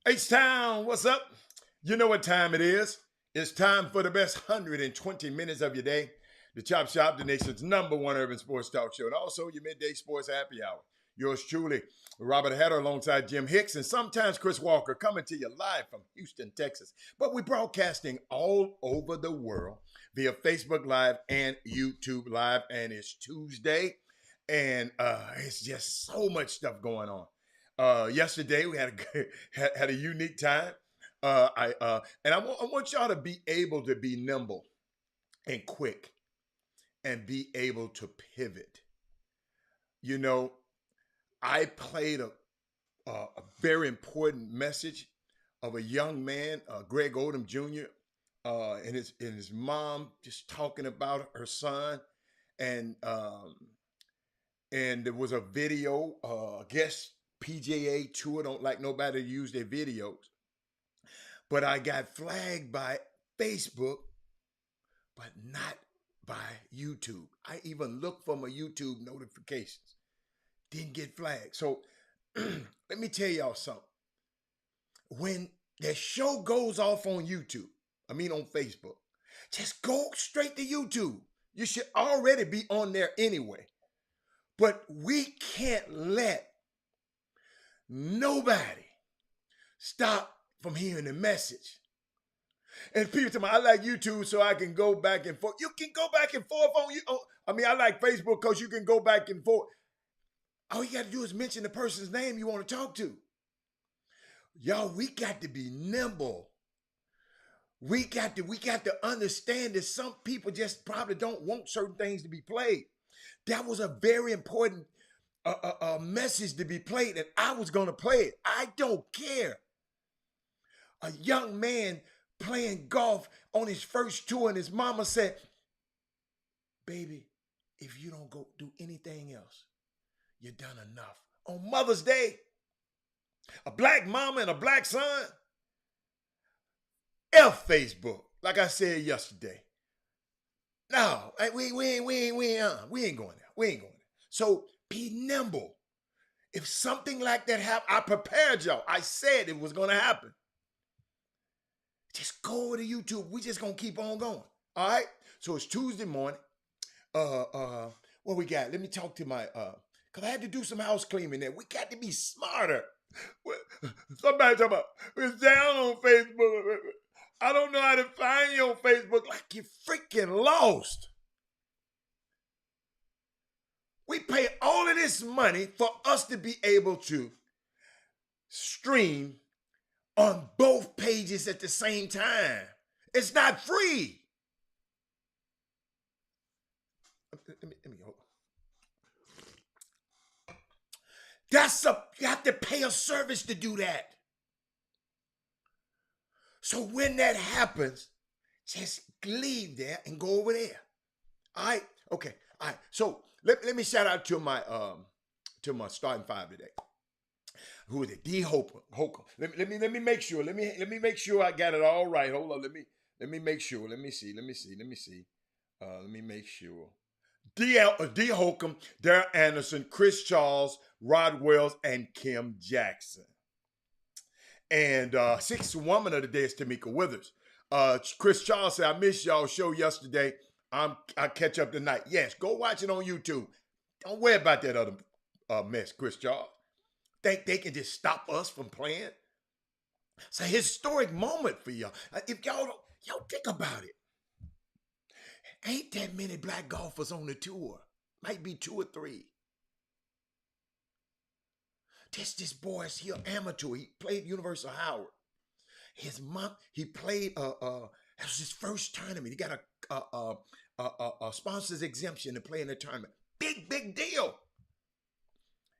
H-Town, what's up? You know what time it is. It's time for the best 120 minutes of your day. The Chop Shop, the nation's #1 urban sports talk show, and also your midday sports happy hour. Yours truly, Robert Hatter alongside Jim Hicks, and sometimes Chris Walker, coming to you live from Houston, Texas. But we're broadcasting all over the world via Facebook Live and YouTube Live, and it's Tuesday, and it's just so much stuff going on. Yesterday we had a unique time. I want y'all to be able to be nimble and quick and be able to pivot. You know, I played a very important message of a young man, Greg Odom Jr. And his mom just talking about her son, and there was a video. I guess PGA Tour don't like nobody to use their videos, but I got flagged by Facebook, but not by YouTube. I even looked for my YouTube notifications, didn't get flagged. So let me tell y'all something. When the show goes off on YouTube, on Facebook, just go straight to YouTube. You should already be on there anyway. But we can't let nobody stop from hearing the message. And people tell me, I like YouTube so I can go back and forth. You can go back and forth on you. I like Facebook because you can go back and forth. All you got to do is mention the person's name you want to talk to. Y'all, we got to be nimble. We got to understand that some people just probably don't want certain things to be played. That was a very important a message to be played, and I was going to play it. I don't care. A young man playing golf on his first tour, and his mama said, baby, if you don't go do anything else, you're done enough. On Mother's Day, a black mama and a black son, F Facebook, like I said yesterday. No, we ain't going there. We ain't going there. So be nimble. If something like that happened, I prepared y'all. I said it was going to happen. Just go over to YouTube. We just going to keep on going. All right? So it's Tuesday morning. What we got? Let me talk to my, because I had to do some house cleaning there. We got to be smarter. Somebody talking about, it's down on Facebook. I don't know how to find you on Facebook. Like you're freaking lost. We pay all of this money for us to be able to stream on both pages at the same time. It's not free. Let me hold. You have to pay a service to do that. So when that happens, just leave there and go over there. All right? Okay. All right. So let me shout out to my starting five today. Who is it? D Hoper. Hoker. Let me make sure. Let me make sure I got it all right. Hold on. Let me make sure. Let me see. Let me make sure. D Holcomb, Darrell Anderson, Chris Charles, Rod Wells, and Kim Jackson. And sixth woman of the day is Tamika Withers. Chris Charles said, I missed y'all show yesterday. I'll catch up tonight. Yes, go watch it on YouTube. Don't worry about that other mess, Chris Charles. Think they can just stop us from playing? It's a historic moment for y'all. If y'all think about it. Ain't that many black golfers on the tour. Might be two or three. This boy's here amateur. He played University of Howard. His mom, he played that was his first tournament. He got a sponsor's exemption to play in the tournament. Big deal.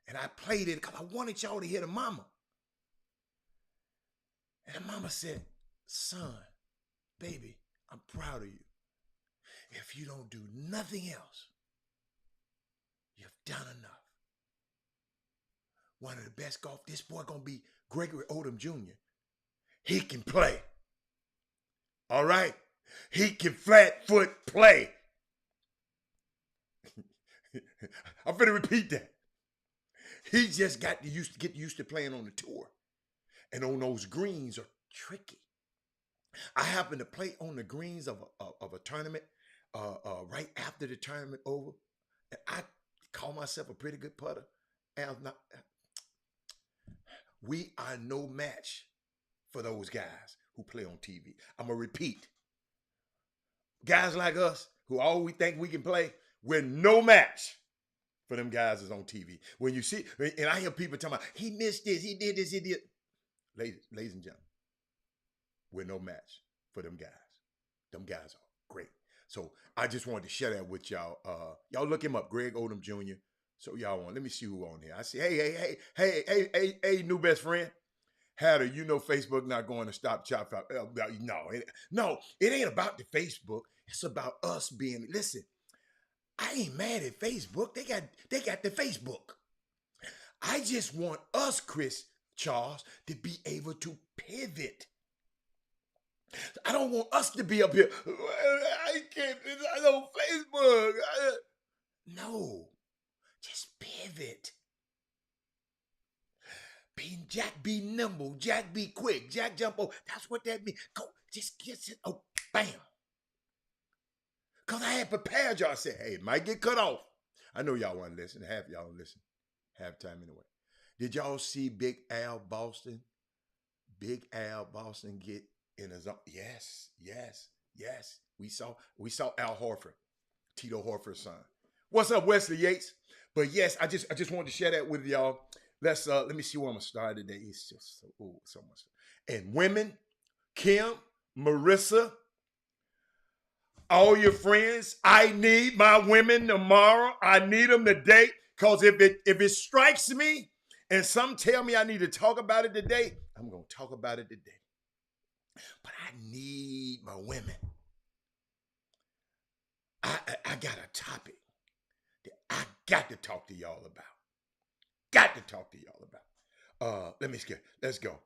And I played it because I wanted y'all to hear the mama. And the mama said, son, baby, I'm proud of you. If you don't do nothing else, you've done enough. One of the best golf, this boy gonna be Gregory Odom Jr. He can play. All right? He can flat foot play. I'm finna repeat that. He just got to get used to playing on the tour. And on those greens are tricky. I happened to play on the greens of a tournament right after the tournament over. And I call myself a pretty good putter. And we are no match for those guys who play on TV. I'm going to repeat. Guys like us who always think we can play, we're no match for them guys that's on TV. When you see, and I hear people talking about, he missed this, he did this, he did. Ladies and gentlemen, we're no match for them guys. Them guys are great. So I just wanted to share that with y'all. Y'all look him up, Greg Odom Jr. So y'all want, let me see who on here. I see, hey, new best friend. Hatter, you know Facebook not going to stop chop. No, it ain't about the Facebook. It's about us being, listen, I ain't mad at Facebook. They got the Facebook. I just want us, Chris Charles, to be able to pivot. I don't want us to be up here. I can't, it's on Facebook. No, just pivot. Jack be nimble, Jack be quick, Jack jump over. That's what that means. Go, just get it. Oh, bam. Because I had prepared y'all. I said, hey, it might get cut off. I know y'all want to listen. Half y'all listen. Half time anyway. Did y'all see Big Al Boston? Big Al Boston get in his own. Yes. We saw Al Horford, Tito Horford's son. What's up, Wesley Yates? But yes, I just wanted to share that with y'all. Let me see where I'm gonna start today. It's just so much. And women, Kim, Marissa, all your friends, I need my women tomorrow. I need them today. Because if it strikes me and some tell me I need to talk about it today, I'm gonna talk about it today. But I need my women. I got a topic that I got to talk to y'all about. Let me skip. Let's go.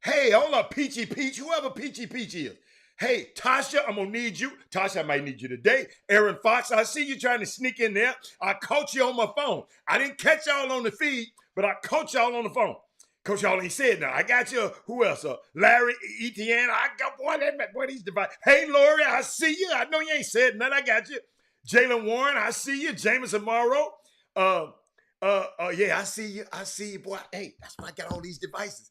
Hey, hold up, Peachy Peach, whoever Peachy Peach is. Hey, Tasha, I'm gonna need you. Tasha, I might need you today. Aaron Fox, I see you trying to sneak in there. I caught you on my phone. I didn't catch y'all on the feed, but I caught y'all on the phone. Coach, y'all ain't said now. I got you. Who else? Larry, Etienne. I got boy, these devices. Hey, Lori, I see you. I know you ain't said nothing. I got you. Jalen Warren, I see you. Jameson Morrow. Yeah, I see you, boy. Hey, that's why I got all these devices.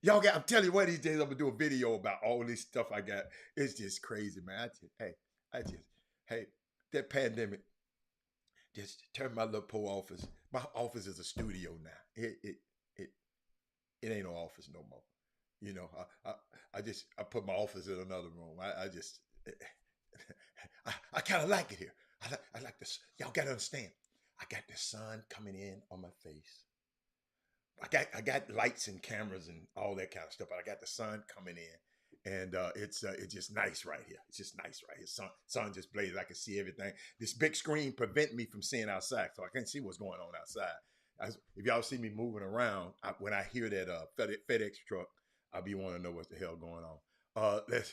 Y'all I'm telling you what, these days I'm gonna do a video about all this stuff I got. It's just crazy, man. Hey, that pandemic just turned my little poor office. My office is a studio now. It ain't no office no more. You know, I put my office in another room. I kind of like it here. I like this. Y'all gotta understand. I got the sun coming in on my face. I got lights and cameras and all that kind of stuff, but I got the sun coming in And it's just nice right here. It's just nice right here. Sun just blazes. I can see everything. This big screen prevent me from seeing outside, so I can't see what's going on outside. If y'all see me moving around, when I hear that FedEx truck, I'll be wanting to know what the hell going on. Let's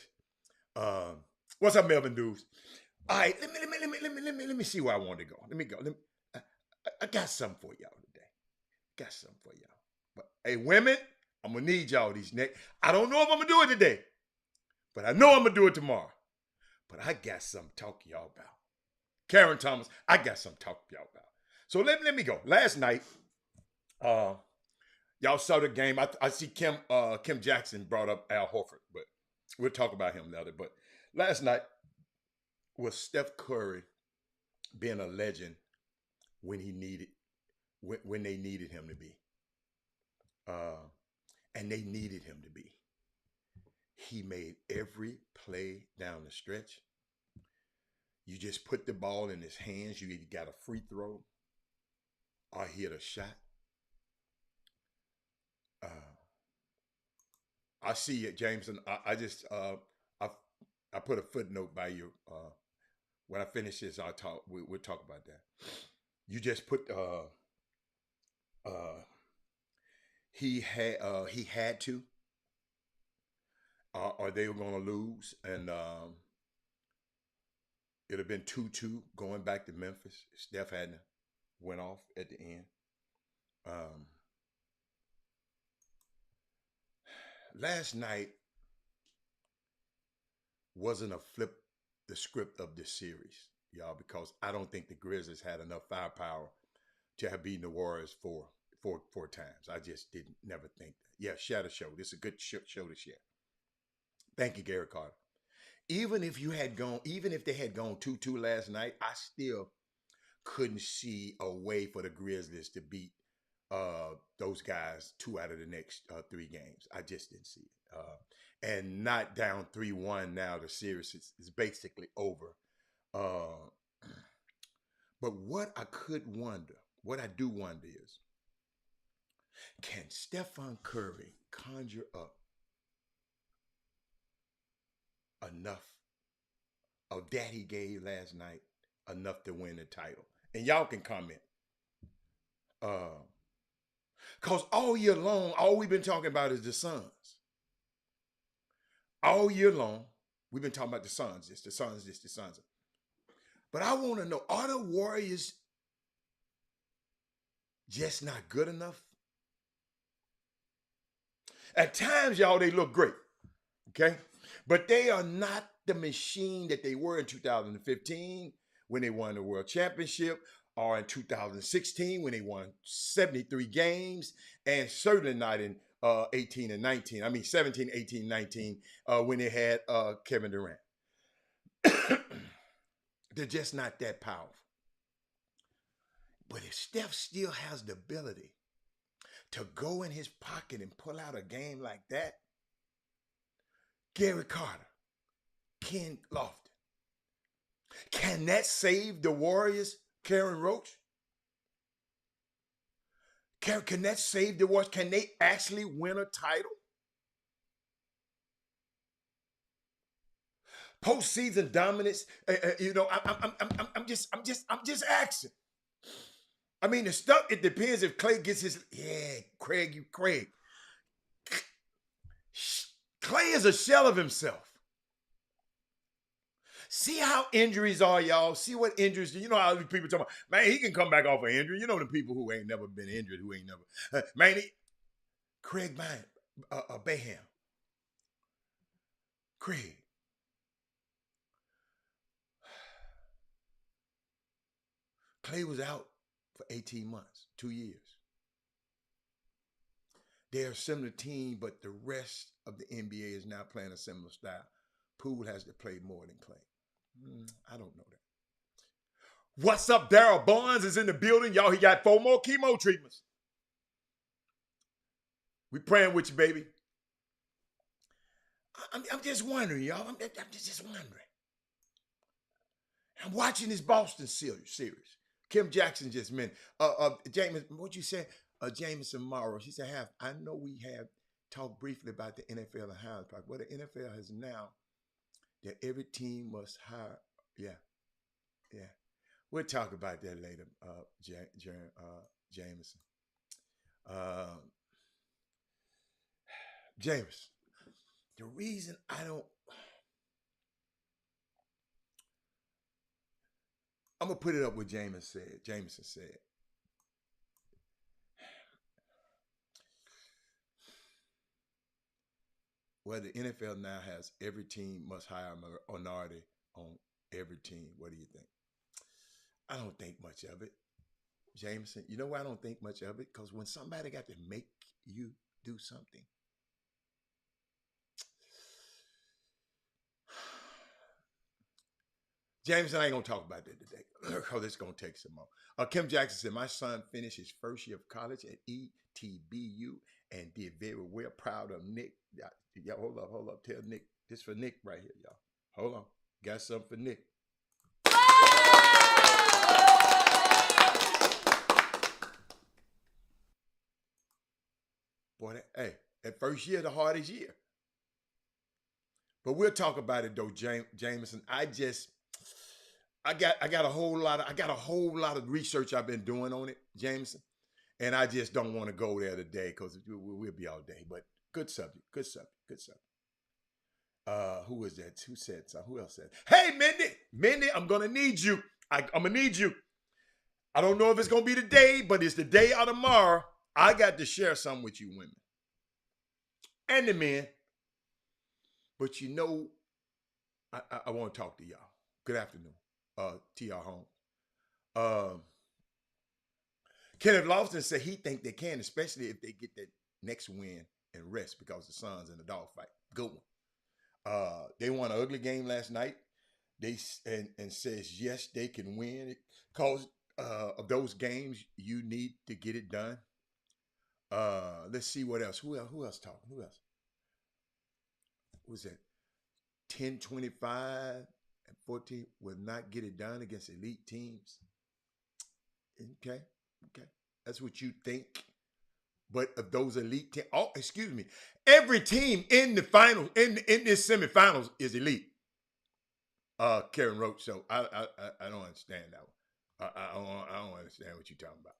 what's up, Melvin Dudes? All right, let me see where I want to go. Let me go. I got something for y'all today. Got something for y'all. But hey, women, I'm gonna need y'all these next. I don't know if I'm gonna do it today, but I know I'm gonna do it tomorrow. But I got something to talk to y'all about. Karen Thomas, I got something to talk to y'all about. So let me go. Last night, y'all saw the game. I see Kim Jackson brought up Al Horford, but we'll talk about him later. But last night was Steph Curry being a legend when when they needed him to be. And they needed him to be. He made every play down the stretch. You just put the ball in his hands. You either got a free throw or hit a shot. I see it, Jameson. I put a footnote by you. When I finish this, we'll talk about that. You just put he had to, or they were going to lose, and it'd have been 2-2 going back to Memphis. Steph hadn't went off at the end. Last night wasn't a flip the script of this series, y'all, because I don't think the Grizzlies had enough firepower to have beaten the Warriors four times. I just never think that. Yeah, Shatter Show. This is a good show to share. Thank you, Gary Carter. Even if they had gone 2-2 last night, I still couldn't see a way for the Grizzlies to beat those guys 2 out of the next 3 games. I just didn't see it. And not down 3-1 now, the series is basically over. But what I do wonder is, can Stephen Curry conjure up enough of that he gave last night, enough to win the title? And y'all can comment. Because all year long, all we've been talking about is the Suns. All year long, we've been talking about the Suns, the Suns. But I want to know, are the Warriors just not good enough? At times, y'all, they look great, okay? But they are not the machine that they were in 2015 when they won the World Championship, or in 2016 when they won 73 games, and certainly not in 18 and 19. I mean, 17, 18, 19, when they had Kevin Durant. They're just not that powerful. But if Steph still has the ability to go in his pocket and pull out a game like that, Gary Carter, Ken Lofton, can that save the Warriors, Karen Roach? Can that save the Warriors? Can they actually win a title? Postseason dominance, I'm just asking. I mean, the stuff, it depends if Clay gets his, Craig. Clay is a shell of himself. See how injuries are, y'all. See what injuries do. You know how people talk about, man, he can come back off an injury. You know the people who ain't never been injured, who ain't never, Craig Bayham. Craig. Clay was out for 18 months, 2 years. They're a similar team, but the rest of the NBA is now playing a similar style. Poole has to play more than Clay. I don't know that. What's up? Daryl Barnes is in the building. Y'all, he got 4 more chemo treatments. We praying with you, baby. I'm just wondering, y'all. I'm just wondering. I'm watching this Boston series. Kim Jackson just meant, Jameson, what'd you say? Jameson Morrow. She said, I know we have talk briefly about the NFL and hiring process. Well, the NFL has now that every team must hire. Yeah, yeah. We'll talk about that later, Jameson. Uh, James, the reason I don't, I'm gonna put it up what Jameson said. Jameson said, well, the NFL now has every team must hire a minority on every team. What do you think? I don't think much of it, Jameson. You know why I don't think much of it? Because when somebody got to make you do something, Jameson, I ain't gonna talk about that today because it's gonna take some more. Kim Jackson said, my son finished his first year of college at ETBU and did very well. Proud of Nick. Y'all, hold up. Tell Nick. This for Nick right here, y'all. Hold on. Got something for Nick. Boy, that first year, the hardest year. But we'll talk about it though, Jameson. I got a whole lot of research I've been doing on it, Jameson, and I just don't want to go there today because we'll be all day. But good subject. Who is that? Who said something? Who else said? Hey, Mindy, I'm gonna need you. I'm gonna need you. I don't know if it's gonna be today, but it's the day or tomorrow. I got to share something with you women and the men. But you know, I want to talk to y'all. Good afternoon. T.R. Holmes. Kenneth Lofton said he think they can, especially if they get that next win and rest because the Suns in the dogfight. Good one. They won an ugly game last night. And says yes, they can win because of those games you need to get it done. Let's see what else. Who else talking? Who else? What was that? 10, 25, and 14 will not get it done against elite teams. Okay. That's what you think. But of those elite teams, every team in the finals, in this semifinals is elite. Karen Roach. So I don't understand that one. I don't understand what you're talking about.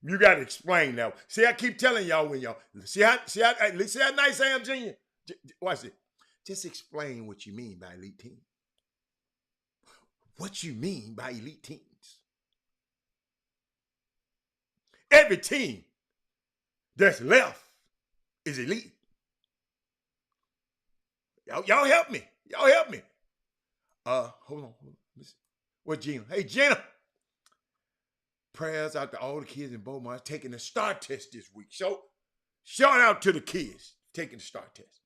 You got to explain now. See, I keep telling y'all when y'all see how nice I am, Junior. Watch it. Just explain what you mean by elite team. What you mean by elite teams? Every team that's left is elite. Y'all help me. Hold on. What Gina? Hey, Gina. Prayers out to all the kids in Beaumont taking the STAR test this week. So, shout out to the kids taking the STAR test.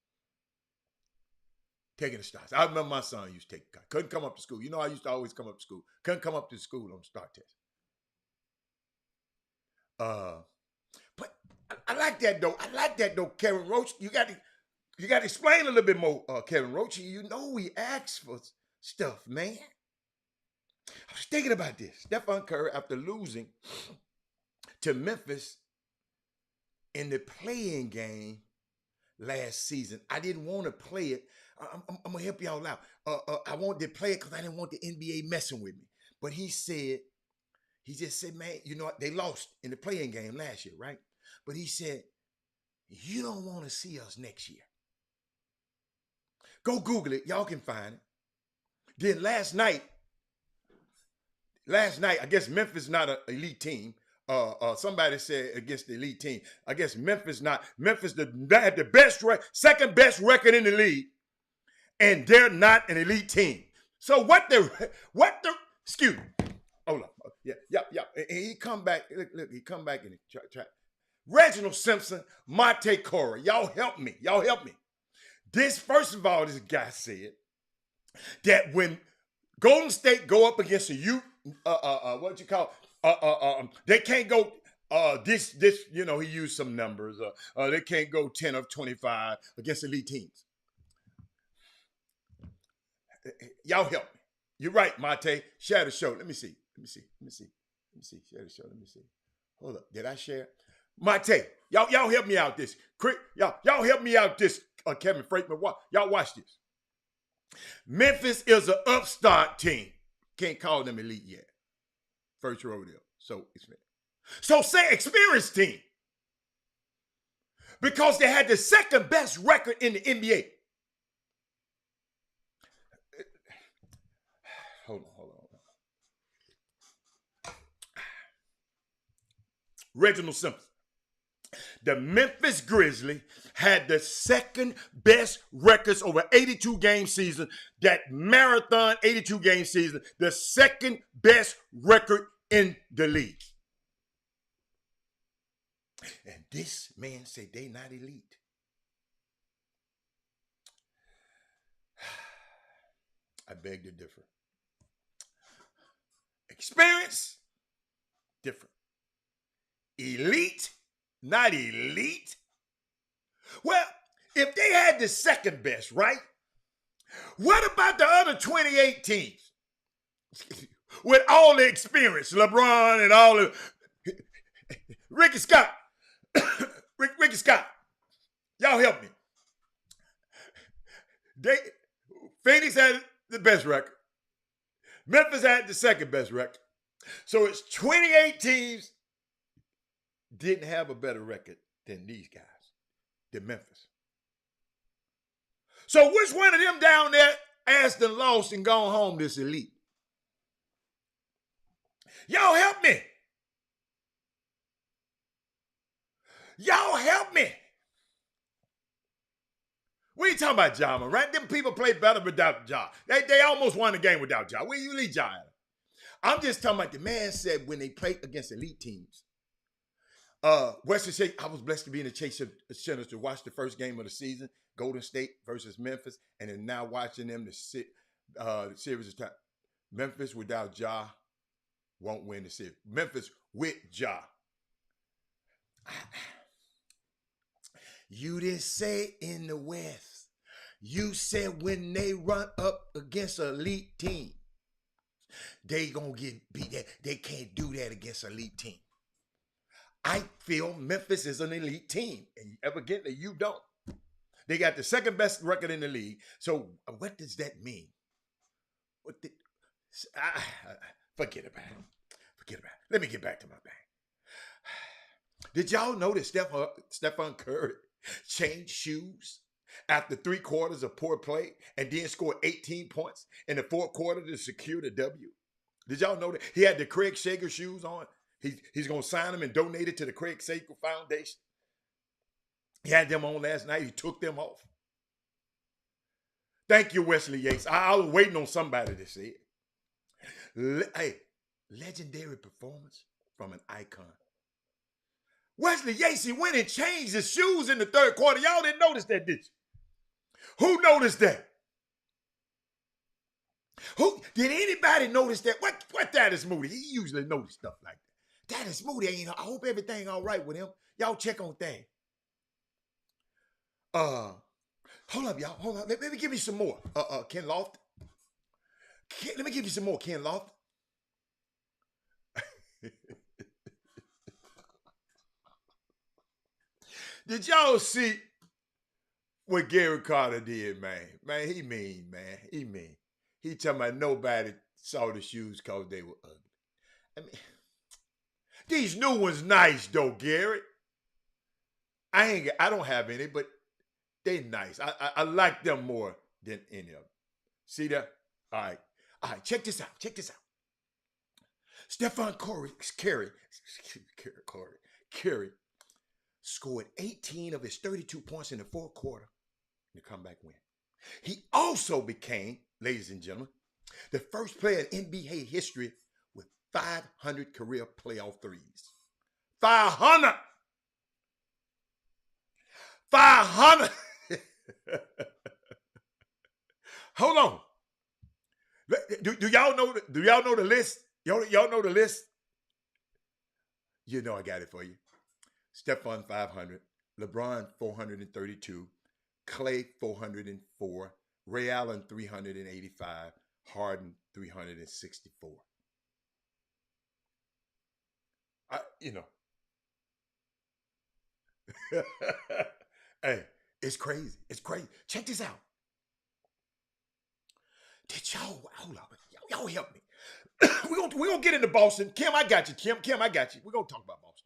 Taking the STAR test. I remember my son used to take it. Couldn't come up to school. You know, I used to always come up to school. Couldn't come up to school on the STAR test. But I like that though. Kevin Roach. You got to explain a little bit more, Kevin Roach. You know we asked for stuff, man. I was thinking about this. Stephen Curry, after losing to Memphis in the playing game last season, I didn't want to play it. I'm going to help y'all out. I wanted to play it because I didn't want the NBA messing with me. But he just said, man, you know what? They lost in the playing game last year, right? But he said, you don't want to see us next year. Go Google it. Y'all can find it. Then last night, I guess Memphis not an elite team. Somebody said against the elite team. I guess Memphis had the second best record in the league, and they're not an elite team. So excuse me. Hold up. Yeah. And he come back. Look, he come back and try. Reginald Simpson, Monte Corey. Y'all help me. This, first of all, this guy said that when Golden State go up against a youth, they can't go this, you know, he used some numbers. They can't go 10 of 25 against elite teams. Y'all help me. You're right, Mate. Share the show. Let me see. Share the show. Let me see. Hold up. Did I share? Mate, y'all help me out this. Y'all help me out this. Kevin Freitman, y'all watch this. Memphis is an upstart team. Can't call them elite yet. First rodeo. So say experienced team. Because they had the second best record in the NBA. Hold on. Reginald Simpson. The Memphis Grizzlies had the second best records over 82 game season. That marathon 82 game season, the second best record in the league. And this man said they not elite. I beg to differ. Experience, different. Elite, not elite. Well, if they had the second best, right? What about the other 28 teams? With all the experience, LeBron and all the Ricky Scott. Ricky Scott. Y'all help me. Phoenix had the best record. Memphis had the second best record. So it's 28 teams didn't have a better record than these guys, than Memphis. So which one of them down there asked and lost and gone home this elite? Y'all help me. Y'all help me. We ain't talking about Ja, right? Them people play better without Ja. They almost won the game without Ja. Where you leave Ja at? I'm just talking about the man said when they played against elite teams. Western State, I was blessed to be in the Chase Center to watch the first game of the season, Golden State versus Memphis, and then now watching them the series of time. Memphis without Ja won't win the series. Memphis with Ja. You didn't say in the West. You said when they run up against an elite team, they gonna get beat. They can't do that against an elite team. I feel Memphis is an elite team, and evidently you don't. They got the second best record in the league. So what does that mean? Forget about it. Let me get back to my thing. Did y'all notice Stephen Curry changed shoes after 3 quarters of poor play and then scored 18 points in the fourth quarter to secure the W? Did y'all know that? He had the Craig Sager shoes on. He's going to sign them and donate it to the Craig Sager Foundation. He had them on last night. He took them off. Thank you, Wesley Yates. I was waiting on somebody to say it. Hey, legendary performance from an icon. Wesley Yates, he went and changed his shoes in the third quarter. Y'all didn't notice that, did you? Who noticed that? Did anybody notice that? What that is Moody? He usually notice stuff like that. That is Moody. I hope everything all right with him. Y'all check on things. Hold up, y'all. Hold up. Let me give you some more. Ken Loft. Let me give you some more, Ken Loft. Did y'all see what Gary Carter did, man? Man, he mean, man. He mean. He talking about nobody saw the shoes because they were ugly. I mean, these new ones nice though, Gary. I don't have any, but they nice. I like them more than any of them. See that? All right, check this out. Stephen Curry scored 18 of his 32 points in the fourth quarter in the comeback win. He also became, ladies and gentlemen, the first player in NBA history with 500 career playoff threes. 500! 500! Hold on. Do y'all know the list? Y'all know the list? You know I got it for you. Stephon 500, LeBron 432, Clay 404, Ray Allen 385, Harden 364. Hey, it's crazy. It's crazy. Check this out. Did y'all hold up? Y'all help me. we're gonna get into Boston. Kim, I got you. Kim, I got you. We're gonna talk about Boston.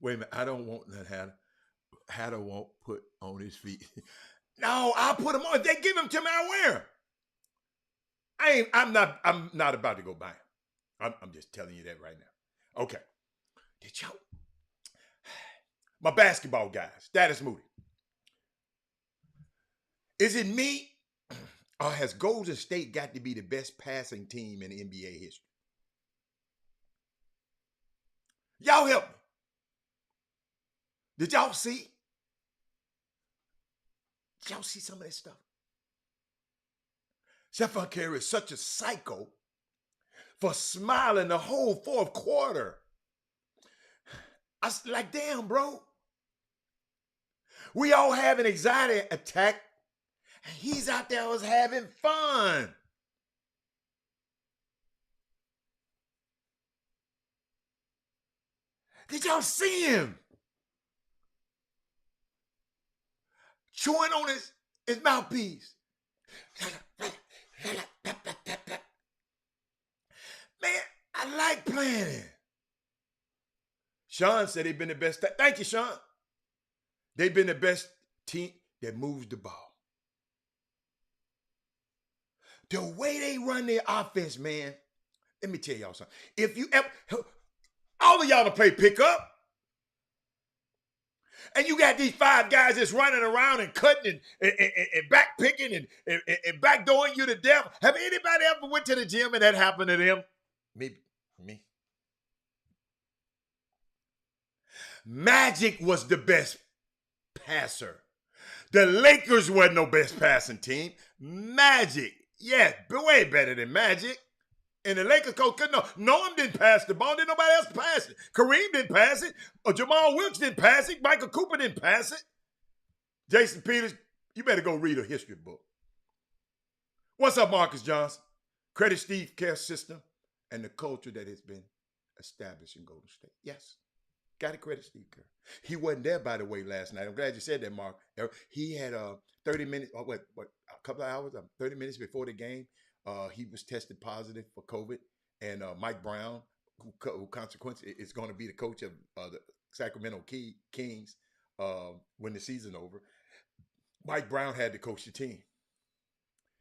Wait a minute. I don't want that Hatter won't put on his feet. No, I'll put him on. If they give him to me, I wear him. I'm not about to go buy him. I'm just telling you that right now. Okay. Did y'all? My basketball guys, Status Moody. Is it me? Or has Golden State got to be the best passing team in NBA history? Y'all help me. Did y'all see? Did y'all see some of that stuff? Stephon Curry is such a psycho for smiling the whole fourth quarter. I was like, damn, bro. We all have an anxiety attack, and he's out there was having fun. Did y'all see him? Chewing on his mouthpiece. Man, I like playing it. Sean said they've been the best. Thank you, Sean. They've been the best team that moves the ball. The way they run their offense, man. Let me tell y'all something. If you ever, all of y'all to play pickup, and you got these five guys that's running around and cutting and back picking and backdooring you to death. Have anybody ever went to the gym and that happened to them? Maybe me. Magic was the best passer. The Lakers wasn't no best passing team. Magic, yeah, way better than Magic. And the Lakers coach couldn't know. Noam didn't pass the ball. Didn't nobody else pass it. Kareem didn't pass it. Or Jamal Wilkes didn't pass it. Michael Cooper didn't pass it. Jason Peters, you better go read a history book. What's up, Marcus Johnson? Credit Steve Kerr's system and the culture that has been established in Golden State. Yes. Got to credit Steve Kerr. He wasn't there, by the way, last night. I'm glad you said that, Mark. He had 30 minutes, a couple of hours, 30 minutes before the game. He was tested positive for COVID, and Mike Brown, who consequently is going to be the coach of the Sacramento Kings when the season's over. Mike Brown had to coach the team.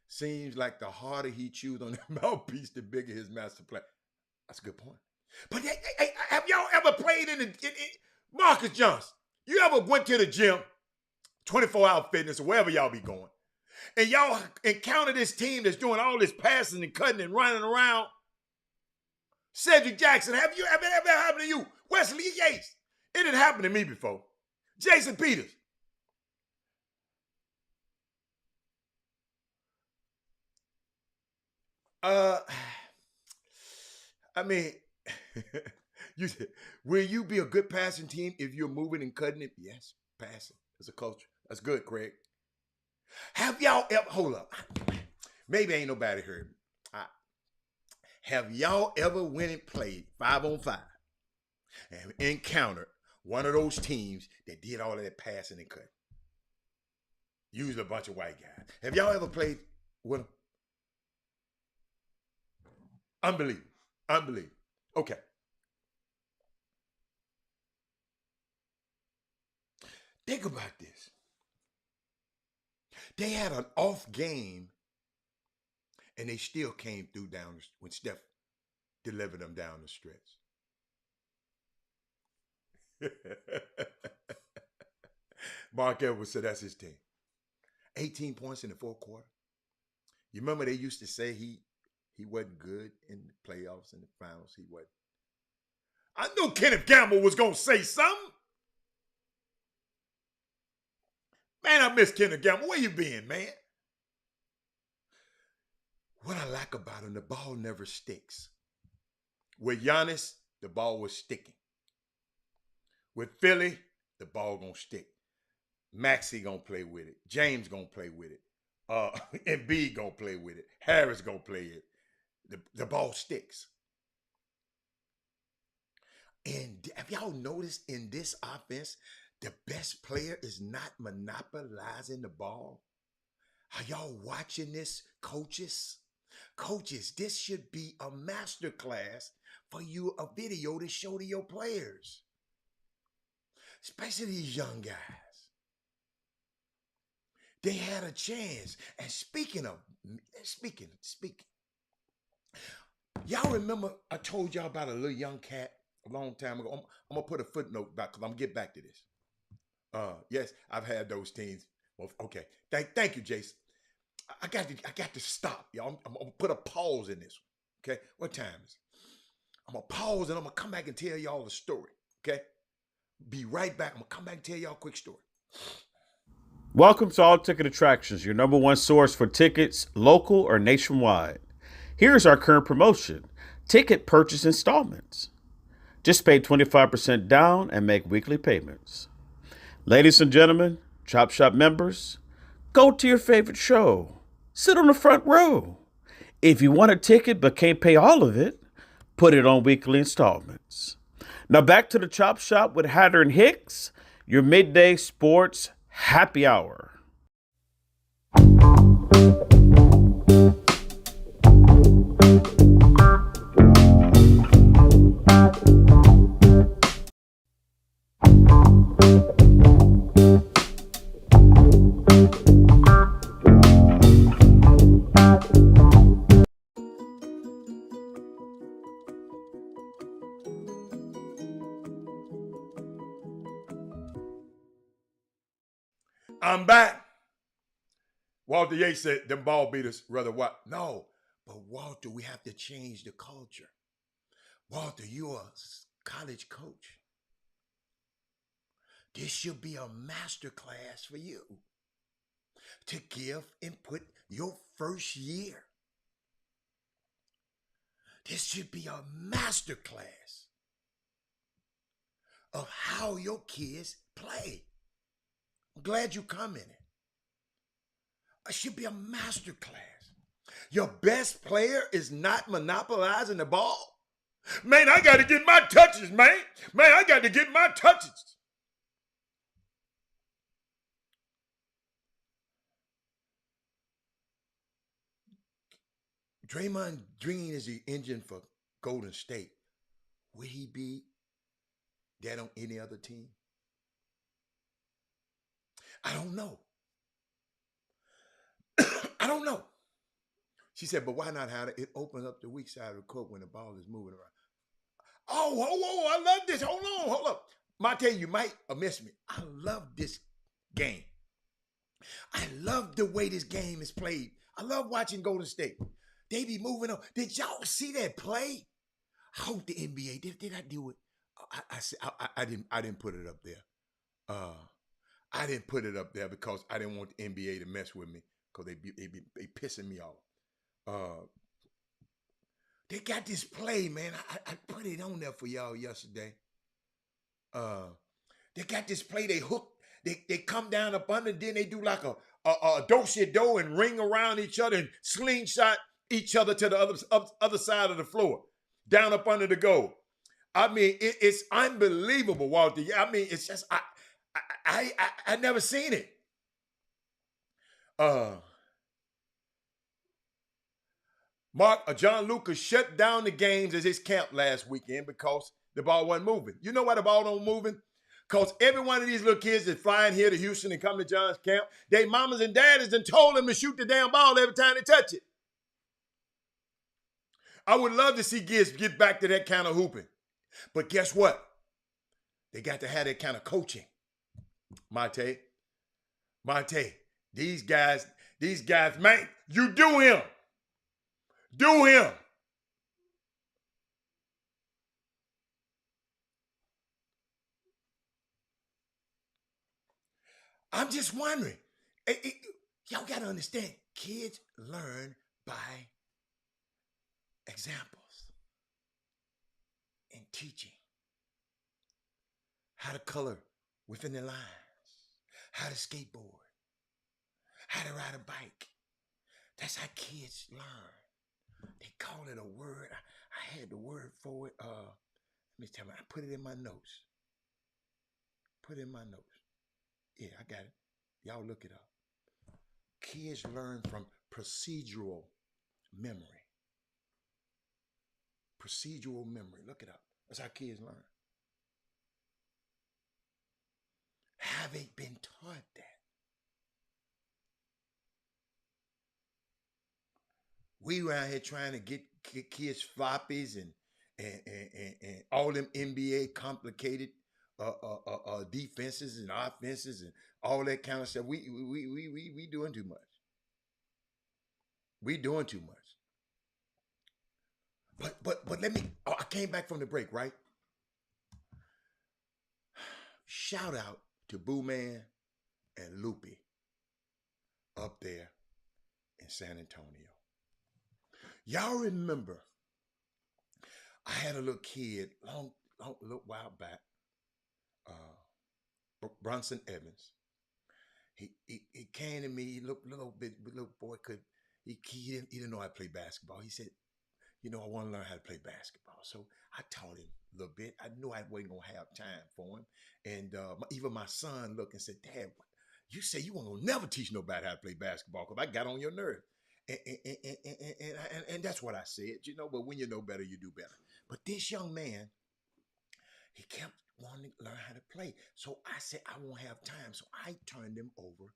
Seems like the harder he chews on the mouthpiece, the bigger his master plan. That's a good point. But hey, have y'all ever played in Marcus Johnson? You ever went to the gym, 24-hour fitness, or wherever y'all be going, and y'all encounter this team that's doing all this passing and cutting and running around? Cedric Jackson, have you ever happened to you? Wesley Yates, it didn't happen to me before. Jason Peters. I mean, you said, will you be a good passing team if you're moving and cutting it? Yes, passing. It's a culture. That's good, Craig. Have y'all ever, hold up. Maybe ain't nobody heard me. Have y'all ever went and played 5-on-5 and encountered one of those teams that did all of that passing and cutting? Usually a bunch of white guys. Have y'all ever played with them? Unbelievable. Okay. Think about this. They had an off game, and they still came through down when Steph delivered them down the stretch. Mark Edwards said that's his team. 18 points in the fourth quarter. You remember they used to say he wasn't good in the playoffs and the finals. He wasn't. I knew Kenneth Gamble was going to say something. Man, I miss Kenneth Gamble. Where you been, man? What I like about him, the ball never sticks. With Giannis, the ball was sticking. With Philly, the ball going to stick. Maxey going to play with it. James going to play with it. Embiid going to play with it. Harris going to play it. The ball sticks. And have y'all noticed in this offense, the best player is not monopolizing the ball? Are y'all watching this, coaches? Coaches, this should be a master class for you, a video to show to your players, especially these young guys. They had a chance. And speaking, y'all remember I told y'all about a little young cat a long time ago. I'm gonna put a footnote back because I'm gonna get back to this. Yes, I've had those teams. Well, okay. Thank you, Jason. I got to stop, y'all. I'm gonna put a pause in this one. Okay, what time is it? I'm gonna pause and I'm gonna come back and tell y'all the story. Okay, be right back. I'm gonna come back and tell y'all a quick story. Welcome to All Ticket Attractions, your number one source for tickets, local or nationwide. Here's our current promotion: ticket purchase installments. Just pay 25% down and make weekly payments. Ladies and gentlemen, Chop Shop members, go to your favorite show. Sit on the front row. If you want a ticket but can't pay all of it, put it on weekly installments. Now back to the Chop Shop with Hatter and Hicks, your midday sports happy hour. I'm back. Walter Yates said them ball beaters rather what? No, but Walter, we have to change the culture. Walter, you're a college coach. This should be a master class for you to give input your first year. This should be a master class of how your kids play. I'm glad you commented. It should be a master class. Your best player is not monopolizing the ball. Man, I got to get my touches, man. Man, I got to get my touches. Draymond Green is the engine for Golden State. Would he be that on any other team? I don't know. I don't know. She said, but why not have it? It opens up the weak side of the court when the ball is moving around. Oh, I love this. Hold up. Monte, you might have missed me. I love this game. I love the way this game is played. I love watching Golden State. They be moving on. Did y'all see that play? I hope the NBA did. I do it? I didn't put it up there. I didn't put it up there because I didn't want the NBA to mess with me because they pissing me off. They got this play, man. I put it on there for y'all yesterday. They got this play. They hook. They come down up under. Then they do like a do-si-do and ring around each other and slingshot each other to the other side of the floor, down up under the goal. I mean, it's unbelievable, Walter. I mean, it's just I never seen it. Mark, John Lucas shut down the games at his camp last weekend because the ball wasn't moving. You know why the ball don't moving? Because every one of these little kids that's flying here to Houston and come to John's camp, they mamas and daddies done told them to shoot the damn ball every time they touch it. I would love to see kids get back to that kind of hooping. But guess what? They got to have that kind of coaching. Monte, these guys, man, you do him. Do him. I'm just wondering. Y'all got to understand, kids learn by examples and teaching. How to color within the lines. How to skateboard. How to ride a bike. That's how kids learn. They call it a word. I had the word for it. Let me tell you, I put it in my notes. Put it in my notes. Yeah, I got it. Y'all look it up. Kids learn from procedural memory. Procedural memory. Look it up. That's how kids learn. Have they been taught that? We around here trying to get kids floppies and all them NBA complicated defenses and offenses and all that kind of stuff. We doing too much. We doing too much. But let me. Oh, I came back from the break, right? Shout out to Boo Man and Loopy up there in San Antonio. Y'all remember I had a little kid long little while back, Bronson Evans. He came to me. He looked little boy he didn't know how to play basketball. He said, I want to learn how to play basketball. So I taught him a little bit. I knew I wasn't gonna have time for him. And even my son looked and said, Dad, you say you weren't gonna never teach nobody how to play basketball because I got on your nerve. And that's what I said, but when you know better, you do better. But this young man, he kept wanting to learn how to play. So I said, I won't have time. So I turned him over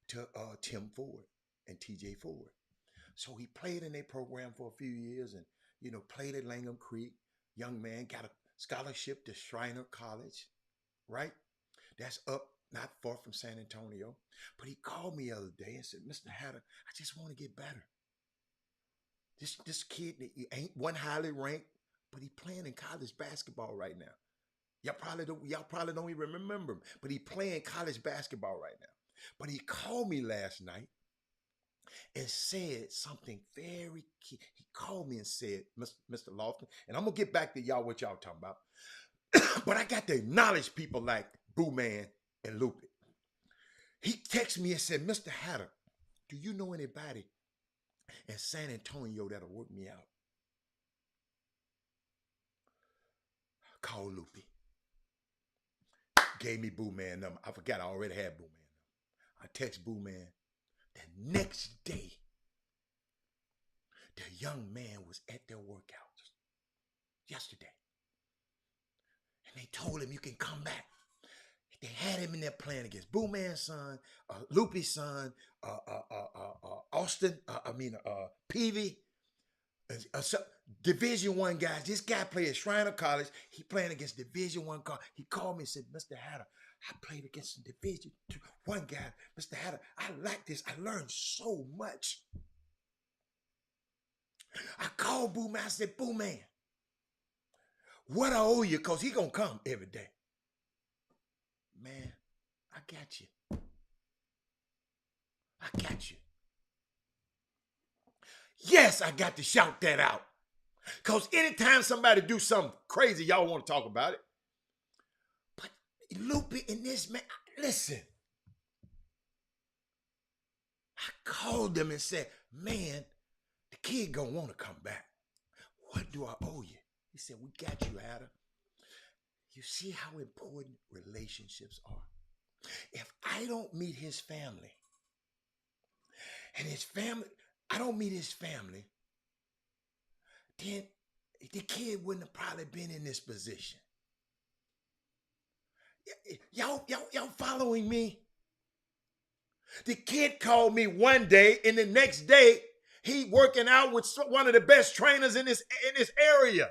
to Tim Ford and TJ Ford. So he played in their program for a few years and, played at Langham Creek. Young man got a scholarship to Shriner College, right? That's up not far from San Antonio. But he called me the other day and said, Mr. Hatter, I just want to get better. This kid, he ain't one highly ranked, but he playing in college basketball right now. Y'all probably don't even remember him, but he playing college basketball right now. But he called me last night and said something very key. He called me and said, Mr. Lofton, and I'm going to get back to y'all what y'all talking about. But I got to acknowledge people like Boo Man and Loopy. He texted me and said, Mr. Hatter, do you know anybody in San Antonio that'll work me out? Call Loopy. Gave me Boo Man number. I forgot I already had Boo Man number. I text Boo Man. The next day, the young man was at their workouts yesterday. And they told him, you can come back. They had him in there playing against Boo Man's son, Loopy's son, Austin, Peavy, Division I guys. This guy played at Shriner College. He playing against Division I college. He called me and said, Mr. Hatter, I played against some Division I guy. Mr. Hatter, I like this. I learned so much. I called Boo Man. I said, Boo Man, what I owe you, because he going to come every day. Man, I got you. I got you. Yes, I got to shout that out. Because anytime somebody do something crazy, y'all want to talk about it. But Loopy and this man, listen. I called them and said, man, the kid gonna want to come back. What do I owe you? He said, we got you, Hatter. You see how important relationships are. If I don't meet his family, and his family, I don't meet his family, then the kid wouldn't have probably been in this position. Y'all following me? The kid called me one day, and the next day, he working out with one of the best trainers in this area.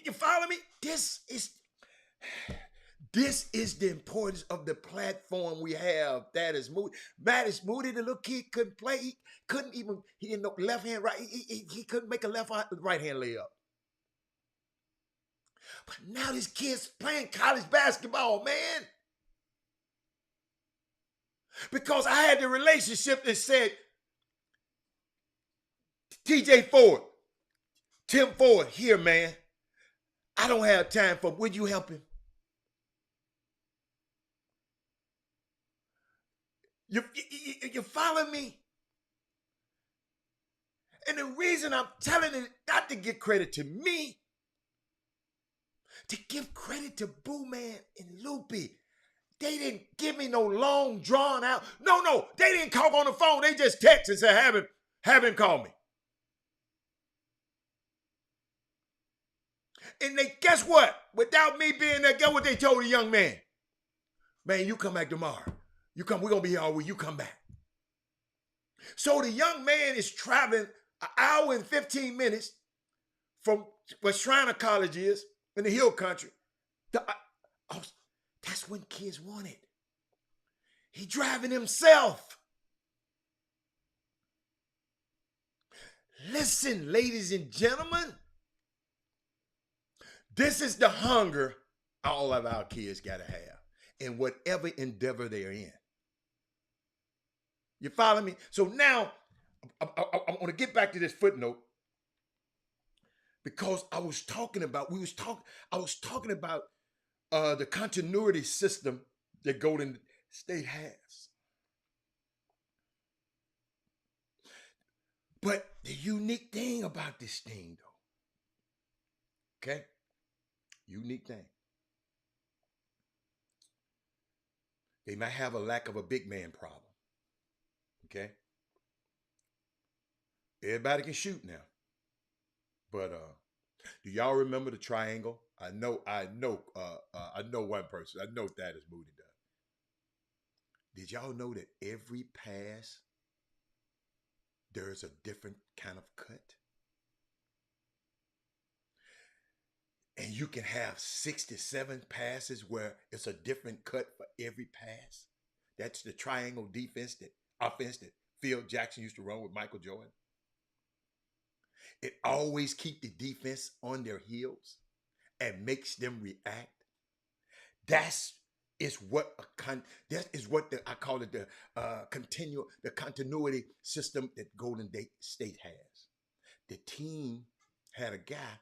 You follow me? This is the importance of the platform we have. That is Moody. Matt is Moody. The little kid couldn't play. He didn't know left hand, right. He couldn't make a right hand layup. But now this kid's playing college basketball, man. Because I had the relationship that said, TJ Ford, Tim Ford, here, man. I don't have time for him. Would you help him? You follow me? And the reason I'm telling it not to give credit to me, to give credit to Boo Man and Loopy. They didn't give me no long drawn out. No, they didn't talk on the phone. They just text and said, have him call me. And they, guess what? Without me being there, guess what they told the young man? Man, you come back tomorrow. We're going to be here all week. You come back. So the young man is traveling an hour and 15 minutes from where Shriner College is in the Hill Country. That's when kids want it. He driving himself. Listen, ladies and gentlemen, this is the hunger all of our kids got to have in whatever endeavor they're in. You follow me? So now I want to get back to this footnote because I was talking about the continuity system that Golden State has. But the unique thing about this thing, though, okay? Unique thing. They might have a lack of a big man problem, okay? Everybody can shoot now. But do y'all remember the triangle? I know one person. I know Thaddeus Moody does. Did y'all know that every pass, there's a different kind of cut? And you can have 67 passes where it's a different cut for every pass. That's the triangle offense that Phil Jackson used to run with Michael Jordan. It always keeps the defense on their heels and makes them react. That is what I call it the continuity system that Golden State has. The team had a guy,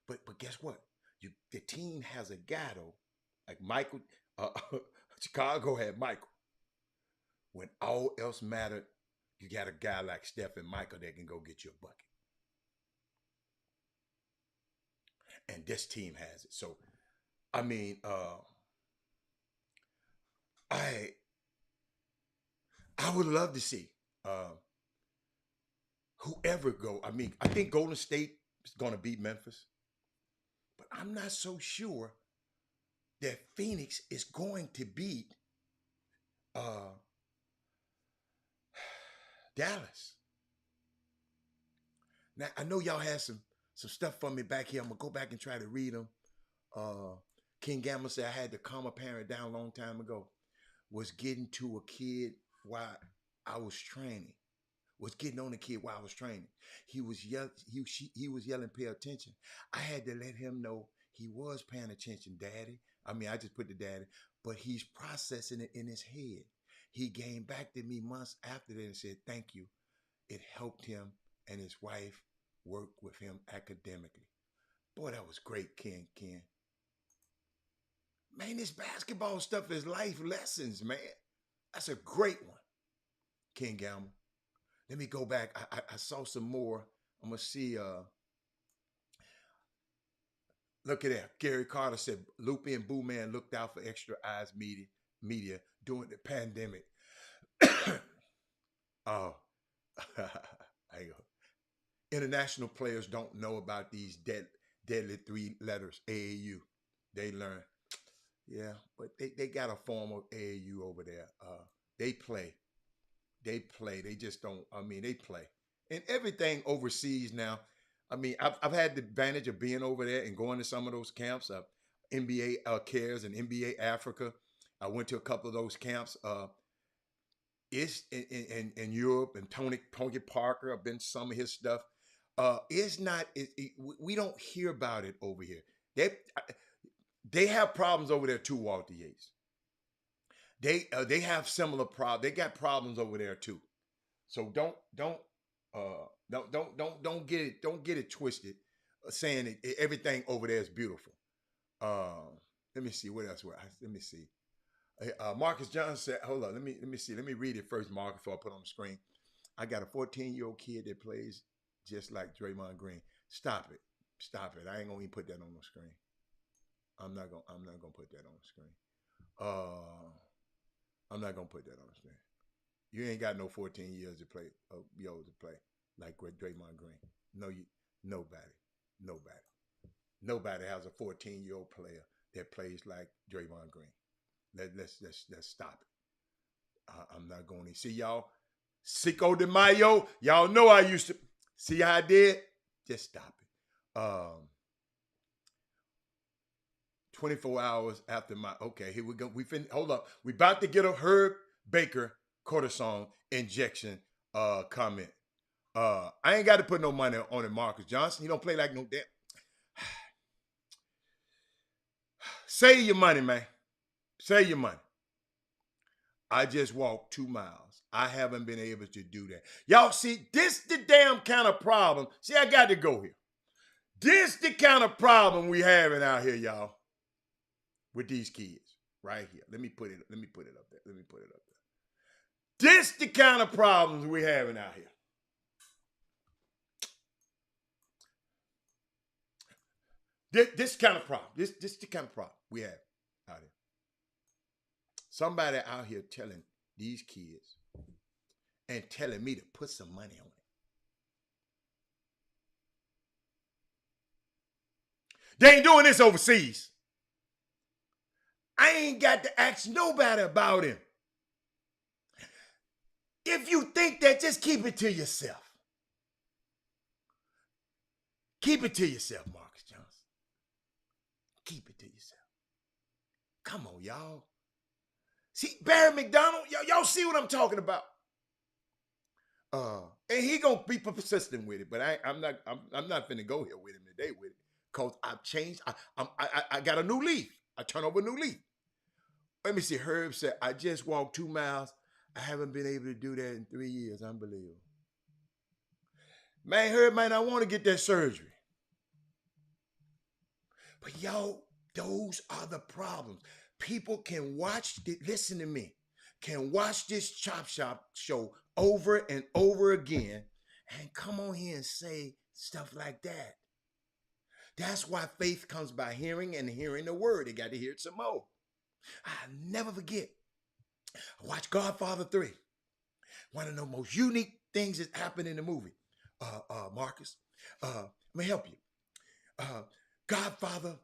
but guess what? The team has a guy though, like Michael. Chicago had Michael. When all else mattered, you got a guy like Steph and Michael that can go get you a bucket. And this team has it. So, I mean, I would love to see whoever go. I mean, I think Golden State is going to beat Memphis, but I'm not so sure that Phoenix is going to beat Dallas. Now, I know y'all had some stuff for me back here. I'm going to go back and try to read them. King Gamble said I had to calm a parent down a long time ago. Was getting to a kid while I was training. Was getting on a kid while I was training. He was yelling, pay attention. I had to let him know he was paying attention, Daddy. I mean, I just put the daddy, but he's processing it in his head. He came back to me months after that and said, thank you. It helped him and his wife work with him academically. Boy, that was great, Ken. Man, this basketball stuff is life lessons, man. That's a great one, King Gamble. Let me go back. I saw some more. I'm going to see. Look at that. Gary Carter said, Loopy and Boo Man looked out for Extra Eyes media during the pandemic. Oh, I go. International players don't know about these deadly 3 letters, AAU. They learn. Yeah, but they got a form of AAU over there. They play. They just don't. I mean, they play. And everything overseas now. I mean, I've had the advantage of being over there and going to some of those camps. NBA Cares and NBA Africa. I went to a couple of those camps. It's in Europe, and Tony Parker. I've been to some of his stuff. It's not. We don't hear about it over here. They have problems over there too, Walter Yates. They have similar problems. They got problems over there too. So don't get it twisted, saying everything over there is beautiful. Let me see what else. Let me see. Marcus Johnson said, "Hold on. Let me see. Let me read it first, Marcus, before I put it on the screen. I got a 14-year-old kid that plays just like Draymond Green. Stop it. Stop it. I ain't gonna even put that on the screen. I'm not gonna put that on the screen. I'm not gonna put that on the screen. You ain't got no 14 years to play, like Draymond Green. No, nobody has a 14-year-old player that plays like Draymond Green. Let's stop it. I'm not going to see y'all. Cinco de Mayo, y'all know I used to see how I did. Just stop it. 24 hours after my here we go. Hold up. We about to get a Herb Baker cortisone injection comment. I ain't got to put no money on it, Marcus Johnson. He don't play like no damn. Save your money, man. Save your money. I just walked 2 miles. I haven't been able to do that. Y'all see, this the damn kind of problem. See, I got to go here. This the kind of problem we having out here, y'all, with these kids right here. Let me put it up there. This the kind of problems we having out here. This kind of problem. This the kind of problem we have out here. Somebody out here telling these kids and telling me to put some money on it. They ain't doing this overseas. I ain't got to ask nobody about him. If you think that, just keep it to yourself. Keep it to yourself, Marcus Johnson. Keep it to yourself. Come on, y'all. See, Barry McDonald, y'all see what I'm talking about. And he gonna be persistent with it, but I'm not finna go here with him today with it, cause I've changed. I got a new leaf. I turn over a new leaf. Let me see. Herb said, I just walked 2 miles. I haven't been able to do that in 3 years. Unbelievable. Man, Herb might not want to get that surgery. But y'all, those are the problems. People can listen to me, can watch this Chop Shop show over and over again and come on here and say stuff like that. That's why faith comes by hearing and hearing the word. They got to hear it some more. I'll never forget. I watched Godfather 3. One of the most unique things that happened in the movie. Marcus, let me help you. Godfather,